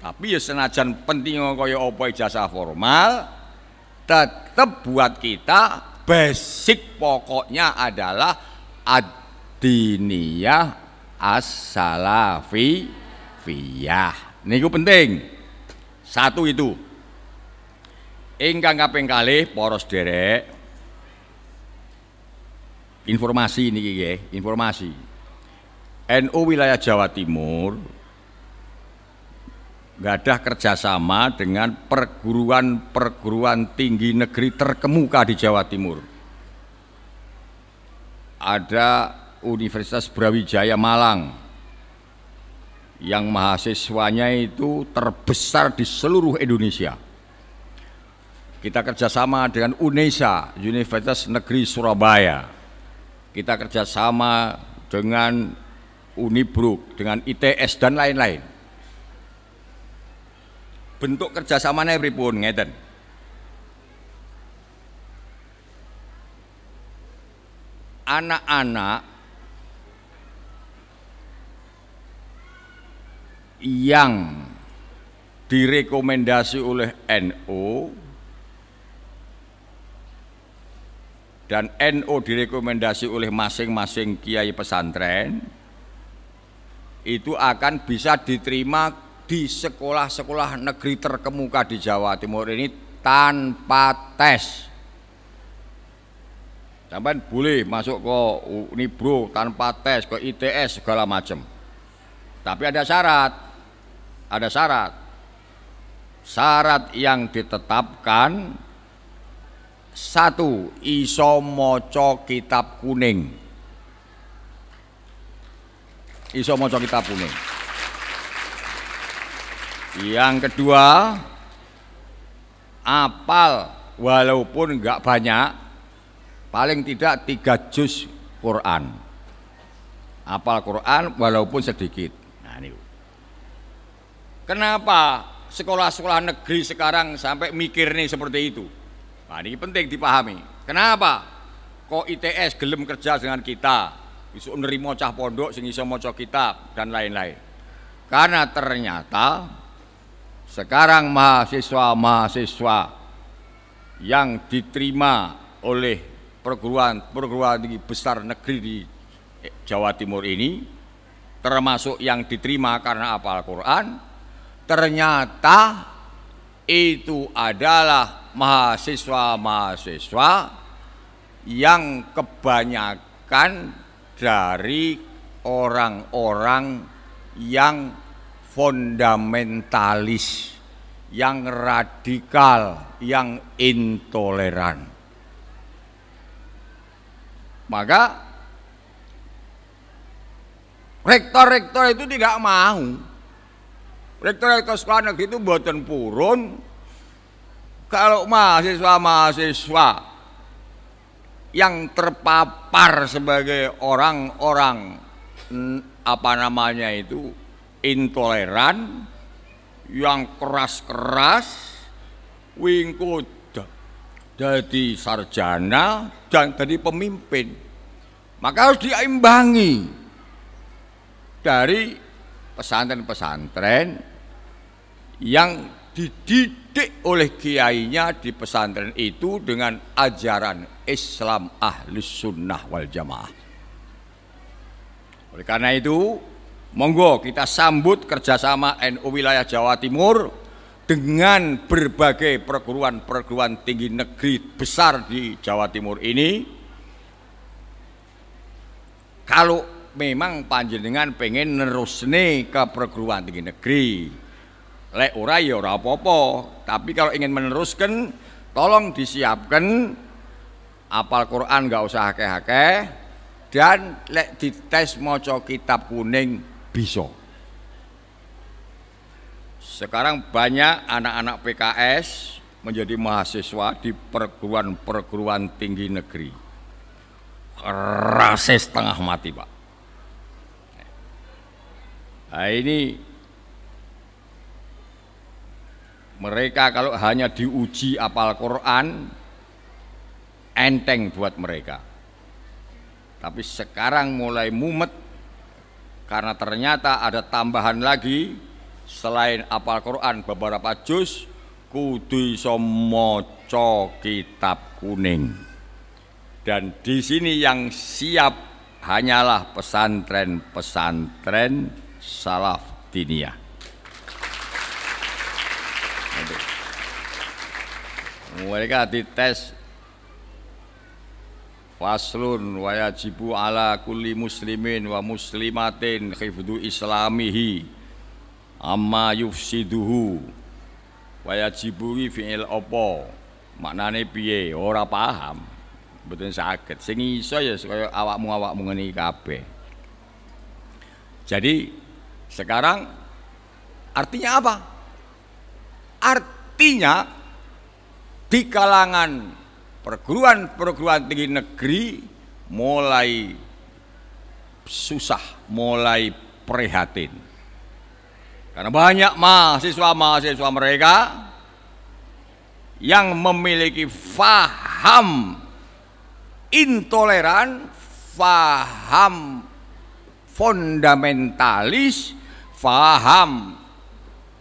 Tapi ya senajan penting kaya apa ijazah formal, tetap buat kita basic pokoknya adalah ad-diniyah as-salafiyah. Niku penting. Satu itu. Ingkang kaping kalih para sederek, informasi niki nggih, informasi. NU wilayah Jawa Timur gadah kerjasama dengan perguruan tinggi negeri terkemuka di Jawa Timur. Ada Universitas Brawijaya Malang yang mahasiswanya itu terbesar di seluruh Indonesia. Kita kerjasama dengan UNESA, Universitas Negeri Surabaya. Kita kerjasama dengan Unibruk, dengan ITS dan lain-lain. Bentuk kerjasamanya pripun ngeten. Anak-anak yang direkomendasi oleh NU dan NU direkomendasi oleh masing-masing kiai pesantren itu akan bisa diterima di sekolah-sekolah negeri terkemuka di Jawa Timur ini tanpa tes. Sampai boleh masuk ke Unibro tanpa tes, ke ITS segala macam. Tapi ada syarat. Ada syarat. Syarat yang ditetapkan, satu, iso maca kitab kuning. Iso maca kitab kuning. Yang kedua, apal walaupun enggak banyak, paling tidak 3 juz Quran. Apal Quran walaupun sedikit. Nah, ini. Kenapa sekolah-sekolah negeri sekarang sampai mikir nih seperti itu? Nah, ini penting dipahami. Kenapa kok ITS gelem kerja dengan kita? Iso nerimo cah pondok sing iso maca kitab dan lain-lain. Karena ternyata sekarang mahasiswa-mahasiswa yang diterima oleh perguruan tinggi besar negeri di Jawa Timur ini, termasuk yang diterima karena hafal Quran, ternyata itu adalah mahasiswa-mahasiswa yang kebanyakan dari orang-orang yang fundamentalis, yang radikal, yang intoleran. Maka rektor-rektor itu tidak mau. Rektor-rektor sekolah negeri itu boten purun kalau mahasiswa-mahasiswa yang terpapar sebagai orang-orang intoleran, yang keras-keras, wingko jadi sarjana dan jadi pemimpin, maka harus diimbangi dari pesantren-pesantren yang dididik oleh kiainya di pesantren itu dengan ajaran Islam Ahlus Sunnah wal Jamaah. Oleh karena itu, monggo kita sambut kerjasama NU wilayah Jawa Timur dengan berbagai perguruan tinggi negeri besar di Jawa Timur ini. Kalau memang panjenengan pengen nerusne ke perguruan tinggi negeri, lek ora ya ora apa-apa, tapi kalau ingin meneruskan tolong disiapkan hafal Quran enggak usah akeh-akeh, dan lek dites maca kitab kuning bisa. Sekarang banyak anak-anak PKS menjadi mahasiswa di perguruan tinggi negeri. Rasa setengah mati, Pak. Nah, ini mereka kalau hanya diuji hafal Quran, enteng buat mereka. Tapi sekarang mulai mumet karena ternyata ada tambahan lagi selain apal Quran beberapa juz kudu iso maca kitab kuning. Dan di sini yang siap hanyalah pesantren-pesantren salaf diniyah. Mereka dites faslun wa yajibu ala kulli muslimin wa muslimatin hifdzu islamihi amma yufsiduhu wa yajibu fi'il apa maknane piye ora paham mboten saged sing iso ya kaya awakmu ngene kabeh. Jadi sekarang artinya apa? Artinya di kalangan perguruan tinggi negeri mulai susah, mulai prihatin. Karena banyak mahasiswa mereka yang memiliki faham intoleran, faham fundamentalis, faham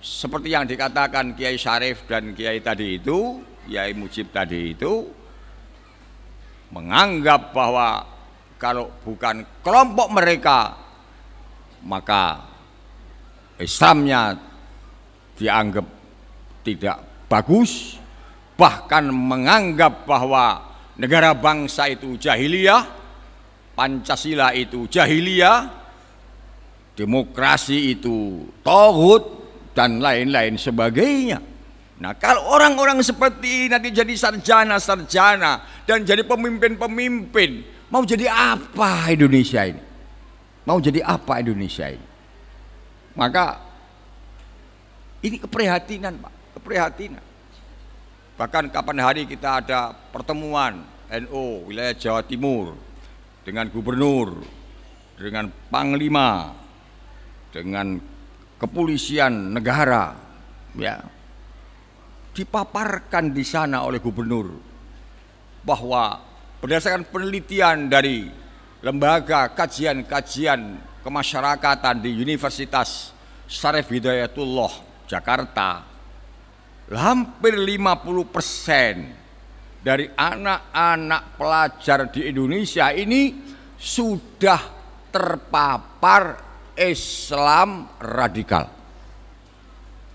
seperti yang dikatakan Kiai Syarif dan Kiai tadi itu, Kiai Mujib tadi itu, menganggap bahwa kalau bukan kelompok mereka maka Islamnya dianggap tidak bagus, bahkan menganggap bahwa negara bangsa itu jahiliyah, Pancasila itu jahiliyah, demokrasi itu taghut dan lain-lain sebagainya. Nah, kalau orang-orang seperti ini nanti jadi sarjana-sarjana dan jadi pemimpin-pemimpin, mau jadi apa Indonesia ini? Mau jadi apa Indonesia ini? Maka ini keprihatinan, Pak, keprihatinan. Bahkan kapan hari kita ada pertemuan NU wilayah Jawa Timur dengan gubernur, dengan panglima, dengan kepolisian negara, ya, dipaparkan di sana oleh gubernur bahwa berdasarkan penelitian dari lembaga kajian-kajian kemasyarakatan di Universitas Syarif Hidayatullah Jakarta, hampir 50% dari anak-anak pelajar di Indonesia ini sudah terpapar Islam radikal.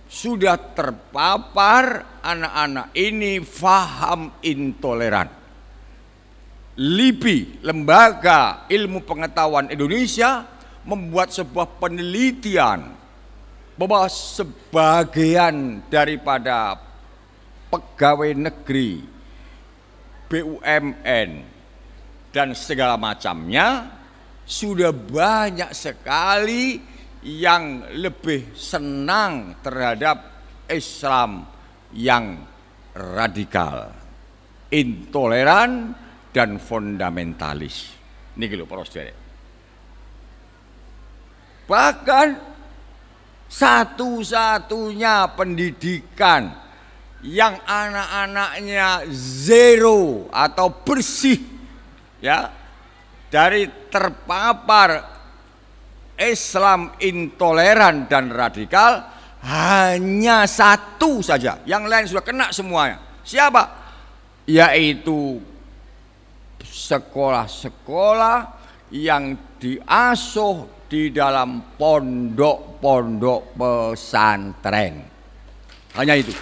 Sudah terpapar anak-anak ini faham intoleran. LIPI, Lembaga Ilmu Pengetahuan Indonesia, membuat sebuah penelitian bahwa sebagian daripada pegawai negeri, BUMN dan segala macamnya sudah banyak sekali yang lebih senang terhadap Islam yang radikal, intoleran dan fundamentalis. Niki lho para sedherek. Bahkan satu-satunya pendidikan yang anak-anaknya zero atau bersih, ya, dari terpapar Islam intoleran dan radikal hanya satu saja. Yang lain sudah kena semuanya. Siapa? Yaitu sekolah-sekolah yang diasuh di dalam pondok-pondok pesantren. Hanya itu.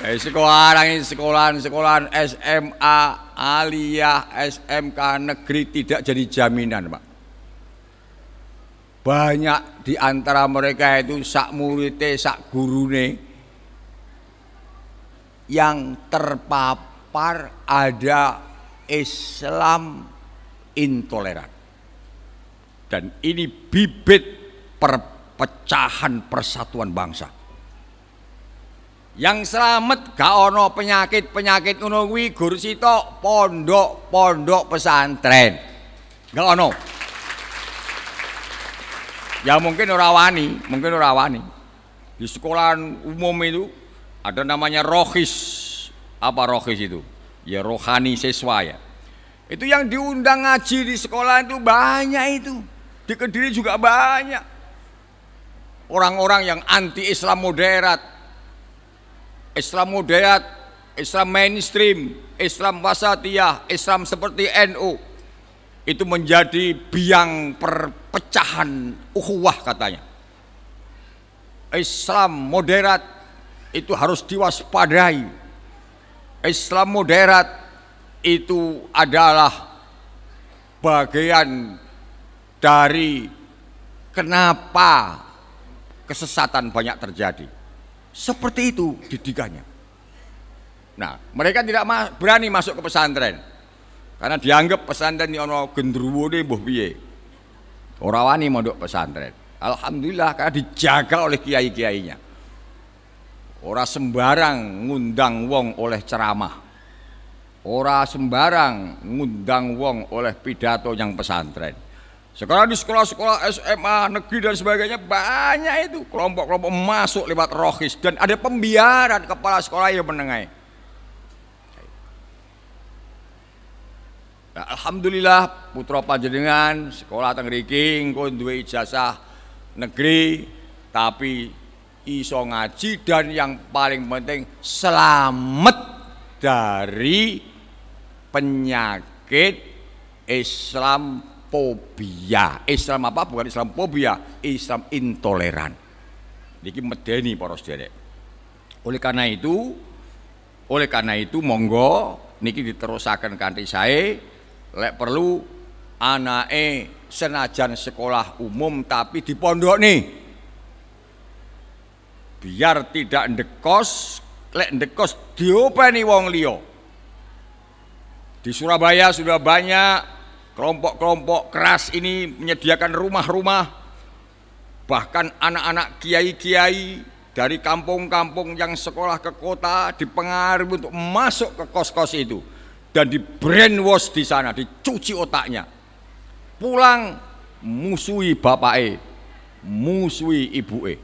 Sekolahan SMA, aliyah, SMK negeri tidak jadi jaminan, Pak. Banyak di antara mereka itu sak murite, sak gurune yang terpapar ada Islam intoleran. Dan ini bibit perpecahan persatuan bangsa. Yang selamat gak ono penyakit ngono kuwi gur sitok pondok pesantren. Gak ono. Ya mungkin ora wani. Di sekolahan umum itu ada namanya rohis. Apa rohis itu? Ya rohani siswa ya. Itu yang diundang ngaji di sekolah itu banyak itu. Di Kediri juga banyak. Orang-orang yang anti Islam moderat. Islam moderat, Islam mainstream, Islam wasatiyah, Islam seperti NU. Itu menjadi biang perpecahan ukhuwah katanya. Islam moderat itu harus diwaspadai. Islam moderat itu adalah bagian dari kenapa kesesatan banyak terjadi. Seperti itu didikannya. Nah, mereka tidak berani masuk ke pesantren karena dianggap pesantren ini ono gendruwone mbuh piye. Ora wani mondok pesantren. Alhamdulillah karena dijaga oleh kiai-kiainya. Ora sembarang ngundang wong oleh ceramah. Ora sembarang ngundang wong oleh pidato yang pesantren. Sekarang di sekolah-sekolah SMA, negeri dan sebagainya banyak itu kelompok-kelompok masuk lewat rohis dan ada pembiaran kepala sekolah yang menengahi. Nah, alhamdulillah putra panjenengan sekolah teng mriki engko duwe ijazah negeri tapi iso ngaji dan yang paling penting selamat dari penyakit Islam fobia. Islam apa? Bukan Islam fobia, Islam intoleran. Niki medeni para sederek. Oleh karena itu monggo niki diterusaken kanthi sae, lek perlu anake senajan sekolah umum tapi di pondok nih. Biar tidak ndekos, lek ndekos diopeni wong liya. Di Surabaya sudah banyak kelompok-kelompok keras ini menyediakan rumah-rumah, bahkan anak-anak kiai-kiai dari kampung-kampung yang sekolah ke kota dipengaruhi untuk masuk ke kos-kos itu dan di brainwash di sana, dicuci otaknya. Pulang musuhi bapake, musuhi ibuke.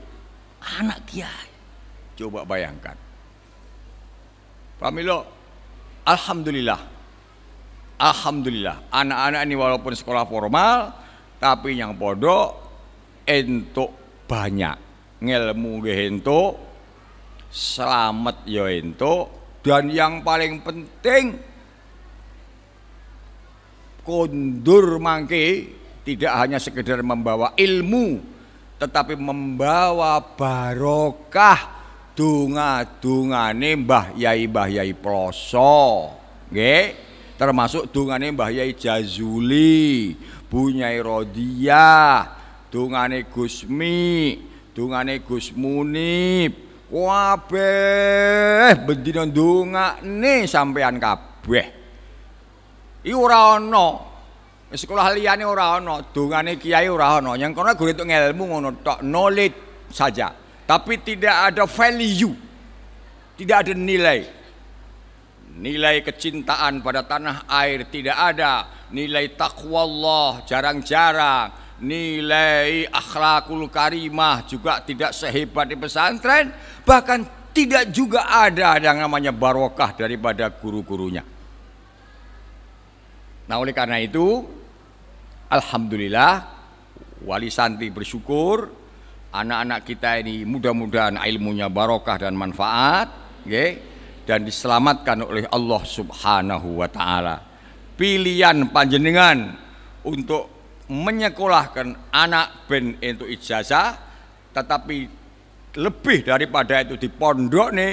Anak kiai. Coba bayangkan. Pamilo, alhamdulillah. Alhamdulillah, anak-anak ini walaupun sekolah formal, tapi yang pondok entuk banyak, ngelmu nggih entuk, selamat ya entuk, dan yang paling penting kondur mangke tidak hanya sekedar membawa ilmu, tetapi membawa barokah donga-dongane Mbah Yai Ploso, nggih. Termasuk dungane Mbah Yai Jazuli, Bu Nyai Rodiyah, dungane Gusmi, dungane Gus Munib, kabeh bendina ndongakne sampean kabeh. Iki ora ana. Sekolah liyane ora ana, dungane kiai ora ana. Yang kono gue entuk ilmu ngono tok, knowledge saja. Tapi tidak ada value. Tidak ada nilai. Nilai kecintaan pada tanah air tidak ada, nilai takwa Allah jarang-jarang, nilai akhlakul karimah juga tidak sehebat di pesantren, bahkan tidak juga ada yang namanya barokah daripada guru-gurunya. Nah oleh karena itu, alhamdulillah wali santri bersyukur anak-anak kita ini mudah-mudahan ilmunya barokah dan manfaat, okay? Dan diselamatkan oleh Allah Subhanahu wa Ta'ala. Pilihan panjenengan untuk menyekolahkan anak ben untuk ijazah, tetapi lebih daripada itu di pondok nih,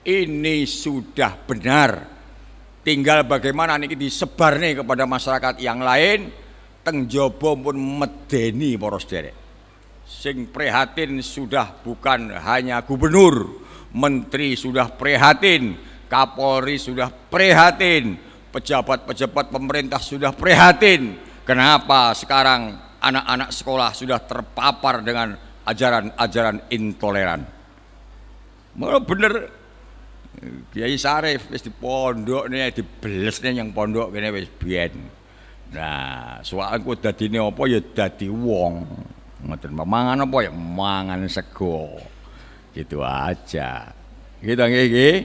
ini sudah benar. Tinggal bagaimana ini disebar nih kepada masyarakat yang lain, teng jaba pun medeni para sederek. Sing prihatin sudah bukan hanya gubernur, menteri sudah prihatin, Kapolri sudah prihatin, pejabat-pejabat pemerintah sudah prihatin. Kenapa sekarang anak-anak sekolah sudah terpapar dengan ajaran-ajaran intoleran? Malah bener Kiai Sarif wis di pondok nih, dibeles nih yang pondok kene wis biyen. Nah, soal aku dadine apa ya dadi wong. Ngoten mangan apa ya mangan sego. Gitu aja. Gitu nggih.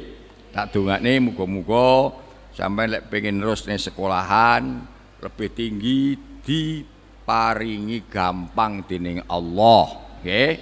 Tak dongakne muga-muga Sampai lek pengen terus nih sekolahan lebih tinggi diparingi gampang dening Allah, nggih.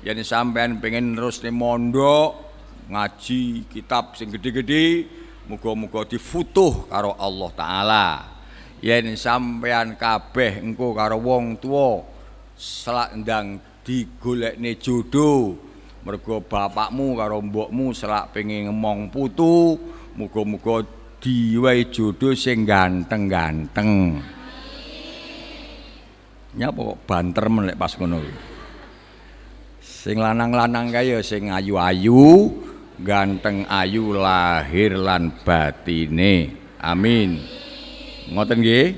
Yen sampean pengen terus nih mondok ngaji kitab sing gede-gede, muga-muga difutuh karo Allah Taala. Yen sampean kabeh engko karo wong tuwa selak ndang digolekne jodoh, mergo bapakmu karo mbokmu selak pengen ngemong putu, muga-muga diwai jodoh sing ganteng-ganteng. Nyapa kok banter men lek pas ngono. Sing lanang-lanang kaya sing ayu-ayu, ganteng ayu lahir lan batine. Amin. Ngoten nggih.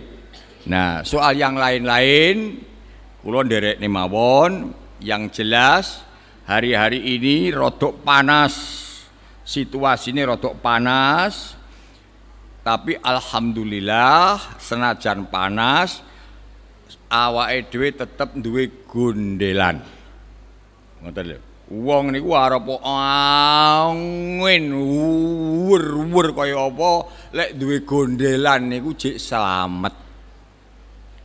Nah, soal yang lain-lain kula nderekne mawon. Yang jelas hari-hari ini rodok panas. Situasine rodok panas. Tapi alhamdulillah senajan panas awake dhewe tetep duwe gondelan. Ngoten lho. Wong niku arep angin wur-wur kaya apa lek duwe gondelan niku jek slamet.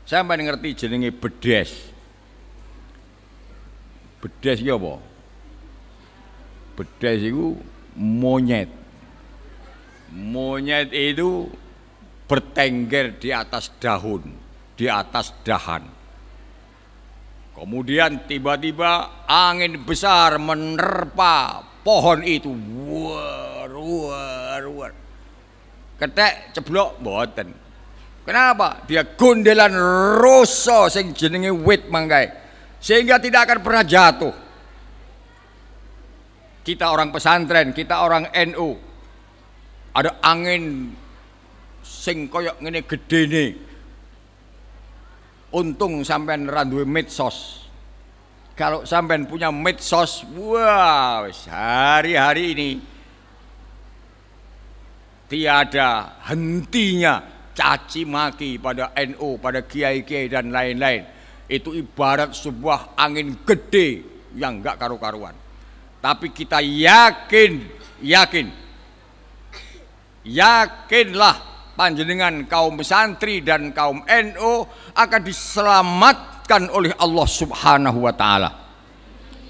Sampeyan ngerti jenenge bedes. Bedes iki apa? Bedes iku monyet. Monyet itu bertengger di atas daun, di atas dahan. Kemudian tiba-tiba angin besar menerpa pohon itu. War. Ketek ceblok mboten. Kenapa? Dia gondelan roso sing jenenge wit mangkae. Sehingga tidak akan pernah jatuh. Kita orang pesantren, kita orang NU. Ada angin sing koyok ngene gedene. Untung sampean ra duwe medsos. Kalau sampean punya medsos, wah, hari-hari ini tiada hentinya caci maki pada NU, pada kiai-kiai dan lain-lain. Itu ibarat sebuah angin gede yang enggak karu-karuan. Tapi kita yakinlah panjenengan kaum santri dan kaum NU akan diselamatkan oleh Allah Subhanahu wa taala.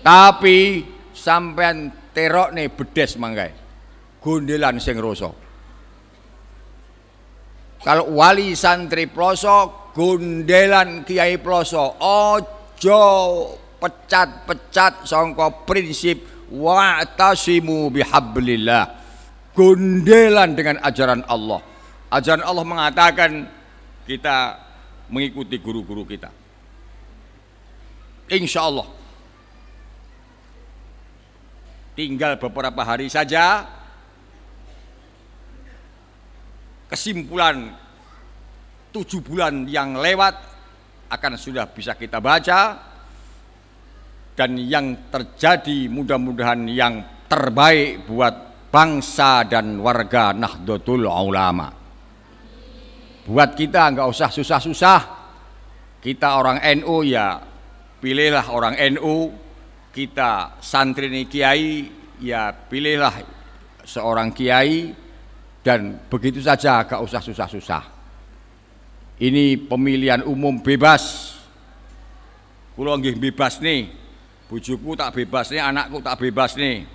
Tapi sampean terokne bedes mangkae. Gondelan sing roso. Kalau wali santri ploso, gondelan kiai ploso, ojo pecat-pecat sangka prinsip wa'tasimu bihablillah. Gondelan dengan ajaran Allah. Ajaran Allah mengatakan kita mengikuti guru-guru kita. Insya Allah tinggal beberapa hari saja kesimpulan 7 bulan yang lewat akan sudah bisa kita baca, dan yang terjadi mudah-mudahan yang terbaik buat bangsa dan warga Nahdlatul Ulama. Buat kita enggak usah susah-susah. Kita orang NU ya pilihlah orang NU. Kita santri ini kiai ya pilihlah seorang kiai. Dan begitu saja, enggak usah susah-susah. Ini pemilihan umum bebas. Kula nggih bebas nih. Bojoku tak bebas nih, anakku tak bebas nih.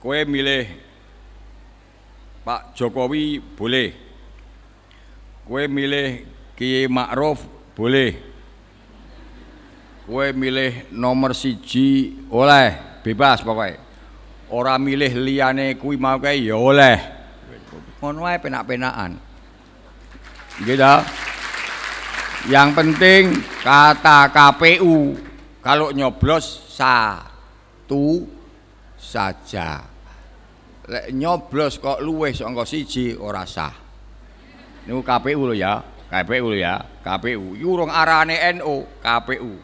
Kowe milih Pak Jokowi boleh, kowe milih Kiai Ma'ruf boleh, kowe milih nomor 1 oleh, bebas pokoknya. Orang milih liyane kuwi mau kae ya oleh. Ngono wae penak-penakan. Gitu. Yang penting kata KPU kalau nyoblos 1 saja. Lek nyoblos kok luweh saka 1 ora sah. Niku KPU lho ya, KPU lho ya, KPU. Urung arane NU, KPU.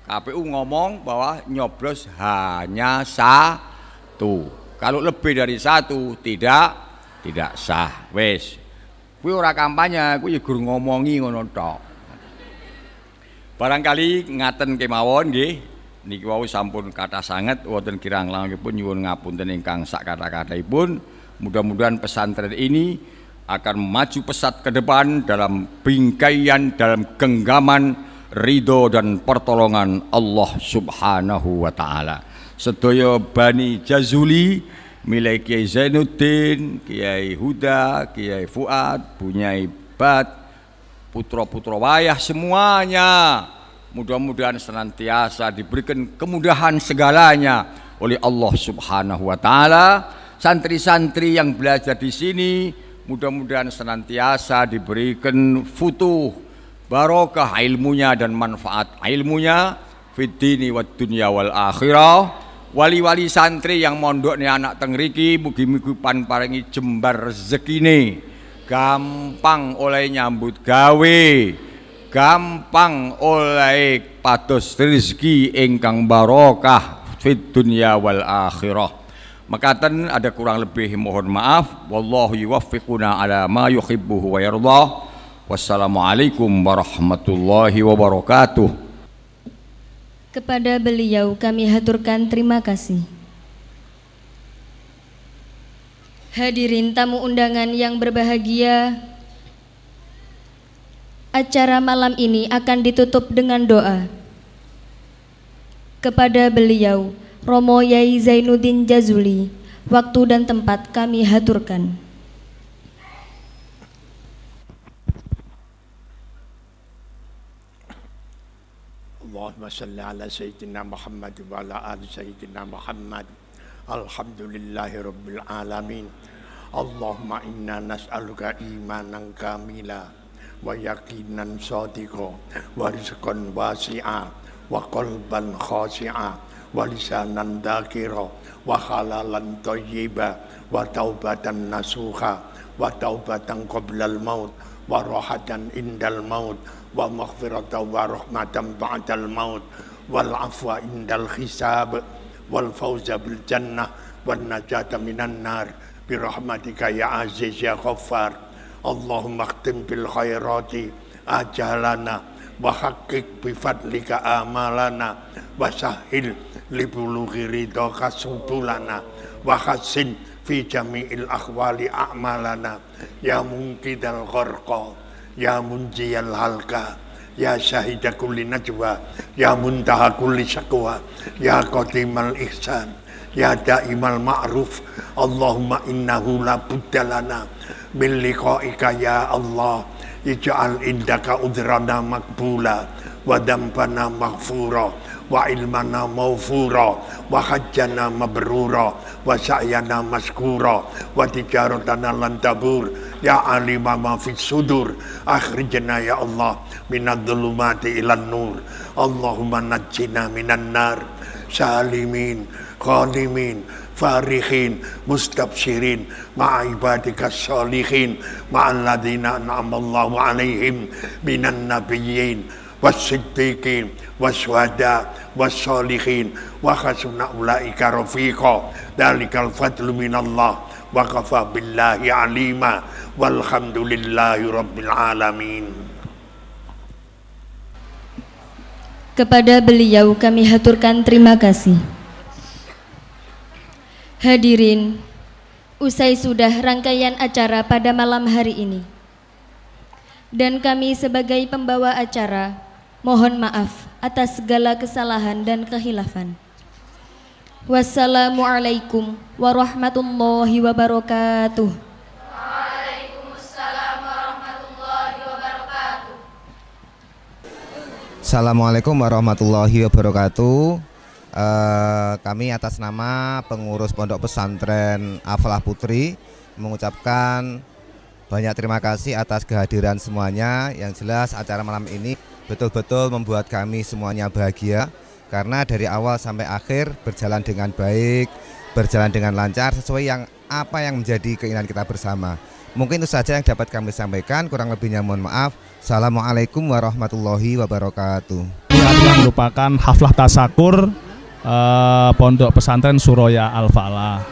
KPU ngomong bahwa nyoblos hanya 1. Kalau lebih dari 1 tidak sah. Wes. Kuwi ora kampanye, kuwi gur ngomongi ngono tok. Barangkali ngaten kemawon nggih. Niki wau sampun kathah sanget wonten kirang langkungipun nyuwun ngapunten ingkang sak kata-kataipun. Mudah-mudahan pesantren ini akan maju pesat ke depan dalam bingkaian, dalam genggaman ridho dan pertolongan Allah Subhanahu wa Ta'ala. Sedaya Bani Jazuli, milai Kiai Zainuddin, Kiai Huda, Kiai Fuad, Bunyai Bat, putra-putra wayah semuanya, mudah-mudahan senantiasa diberikan kemudahan segalanya oleh Allah Subhanahu wa Ta'ala. Santri-santri yang belajar di sini mudah-mudahan senantiasa diberikan futuh, barokah ilmunya dan manfaat ilmunya fid dini wad dunya wal akhirah. Wali-wali santri yang mondok nih anak tengriki, mugi-mugi pan paringi jembar rezekine, gampang oleh nyambut gawe, gampang oleh pados rezeki ingkang barokah fid dunya wal akhirah. Makaten ada kurang lebih mohon maaf. Wallahu yuwaffiquna ala ma yuhibbu wa yardah. Wassalamualaikum warahmatullahi wabarakatuh. Kepada beliau kami haturkan terima kasih. Hadirin tamu undangan yang berbahagia, acara malam ini akan ditutup dengan doa. Kepada beliau Romo Yai Zainuddin Jazuli, waktu dan tempat kami haturkan. Allahumma salli ala Sayyidina Muhammad wa ala ali Sayyidina Muhammad. Alhamdulillahi Rabbil Alamin. Allahumma inna nas'aluka imanan kamila wa yaqinan sadiqa wa rizqan wasi'a wa qalban khashi'a wa lisanan dzakira wa halalan thayyiba wa taubatan nasuha wa taubatan qoblal maut wa rahatan indal maut wa maghfiratan wa rahmatan ba'dal maut wal afwa indal hisab wal fawza bil jannah wan najata minan nar bi rahmatika ya aziz ya ghaffar. Allahumma khtim bil khairati ajalana wa haqiq bi fadlika amalana wa sahil li bulughi ridhaka subulana wa hassin fi jami'il akhwali a'malana ya munqidal gharqa ya munjiyal halka ya syahida kulli najwa ya muntaha kulli syakwa ya qadimal ihsan ya daimal ma'ruf. Allahumma innahu la buddalana min liqa'ika ya Allah. Ij'al indaka udrana makbula wa dambana maghfura wa ilmana mawfura wa hajjana mabrura wa sa'yana maskura wa tijaratana lantabur ya alima ma fis sudur. Akhrijna ya Allah minadh dhulumati ilan nur. Allahumma najjina minan nar salimin khalimin farihin mustabshirin ma'a ibadika sholihin ma'al ladhina an'amallahu alaihim minan nabiyyin was-siddiqin was-syuhada was-sholihin wa hasuna ulaika rafiqa. Dalikal fadlu minallah wa kafa billahi alima walhamdulillahi rabbil alamin. Kepada beliau kami haturkan terima kasih. Hadirin, usai sudah rangkaian acara pada malam hari ini, dan kami sebagai pembawa acara mohon maaf atas segala kesalahan dan kehilafan. Wassalamualaikum warahmatullahi wabarakatuh. Waalaikumsalam warahmatullahi wabarakatuh. Assalamualaikum warahmatullahi wabarakatuh. Kami atas nama pengurus Pondok Pesantren Afalah Putri mengucapkan banyak terima kasih atas kehadiran semuanya. Yang jelas acara malam ini betul-betul membuat kami semuanya bahagia, karena dari awal sampai akhir berjalan dengan baik, berjalan dengan lancar sesuai apa yang menjadi keinginan kita bersama. Mungkin itu saja yang dapat kami sampaikan, kurang lebihnya mohon maaf. Assalamualaikum warahmatullahi wabarakatuh. Ini adalah merupakan haflah tasakur Pondok Pesantren Suroya Al-Falah.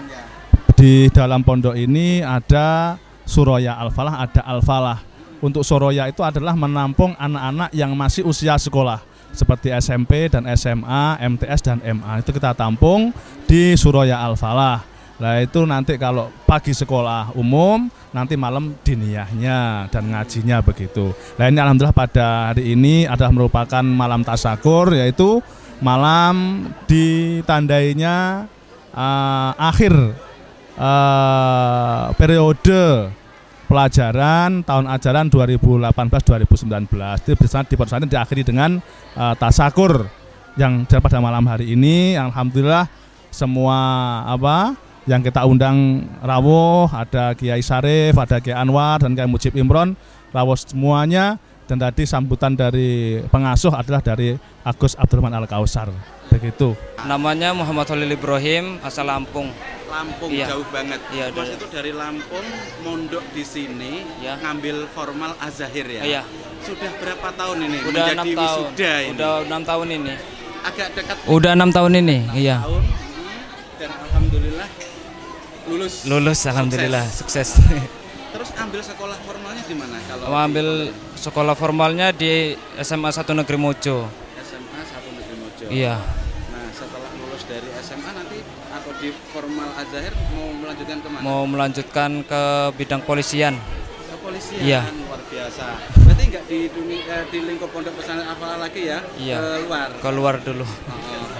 Di dalam pondok ini ada Suroya Al-Falah, ada Al-Falah. Untuk Suroya itu adalah menampung anak-anak yang masih usia sekolah seperti SMP dan SMA, MTS dan MA. Itu kita tampung di Suroya Al-Falah. Nah itu nanti kalau pagi sekolah umum, nanti malam diniyahnya dan ngajinya begitu. Nah ini alhamdulillah pada hari ini adalah merupakan malam tasyakur, yaitu malam ditandainya akhir periode pelajaran tahun ajaran 2018-2019. Di pesantren diakhiri dengan tasyakur yang pada malam hari ini. Alhamdulillah semua yang kita undang rawuh, ada Kiai Syarif, ada Kiai Anwar dan Kiai Mujib Imron, rawuh semuanya, dan tadi sambutan dari pengasuh adalah dari Agus Abdurrahman Al-Kausar. Begitu. Namanya Muhammad Khalil Ibrahim, asal Lampung. Lampung, iya. Jauh banget. Iya, Mas itu dari Lampung mondok di sini, iya. Ngambil formal Az-Zahir ya. Iya. Sudah berapa tahun ini? Udah menjadi 6 tahun. wisuda ini? Udah 6 tahun ini. Agak dekat. Udah 6 tahun ini, 6 iya. Tahun, dan alhamdulillah lulus alhamdulillah sukses. Terus ambil sekolah formalnya di mana? Kalau Ambil sekolah formalnya di SMA 1 Negeri Mojo. SMA 1 Negeri Mojo. Iya. Nah, setelah lulus dari SMA nanti atau di formal Az-Zahir mau melanjutkan kemana? Mau melanjutkan ke bidang polisian. Kepolisian, Iya. Luar biasa. Berarti nggak di di lingkup pondok pesantren Al-Falah lagi ya? Iya. Keluar. Keluar dulu.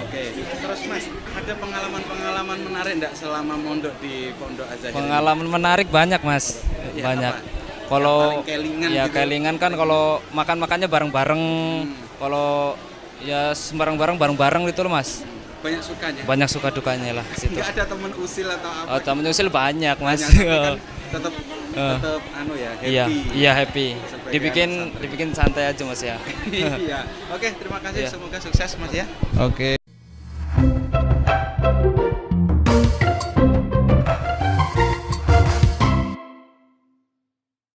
Oke. Terus Mas, ada pengalaman menarik enggak selama mondok di Pondok Az-Zahir? Pengalaman menarik banyak Mas, Ya, banyak. apa? Kalau Yang paling kelingan ya gitu? kelingan kan kalau makannya bareng-bareng, kalau ya bareng-bareng gitu loh Mas. Banyak sukanya? Banyak suka dukanya lah situ. Nggak ada teman usil atau apa? Temen usil banyak Mas. Banyak, tapi kan tetap happy. Iya happy. Sebagai Dibikin santai aja Mas ya. Iya. Oke, terima kasih. Iya. Semoga sukses Mas ya. Oke.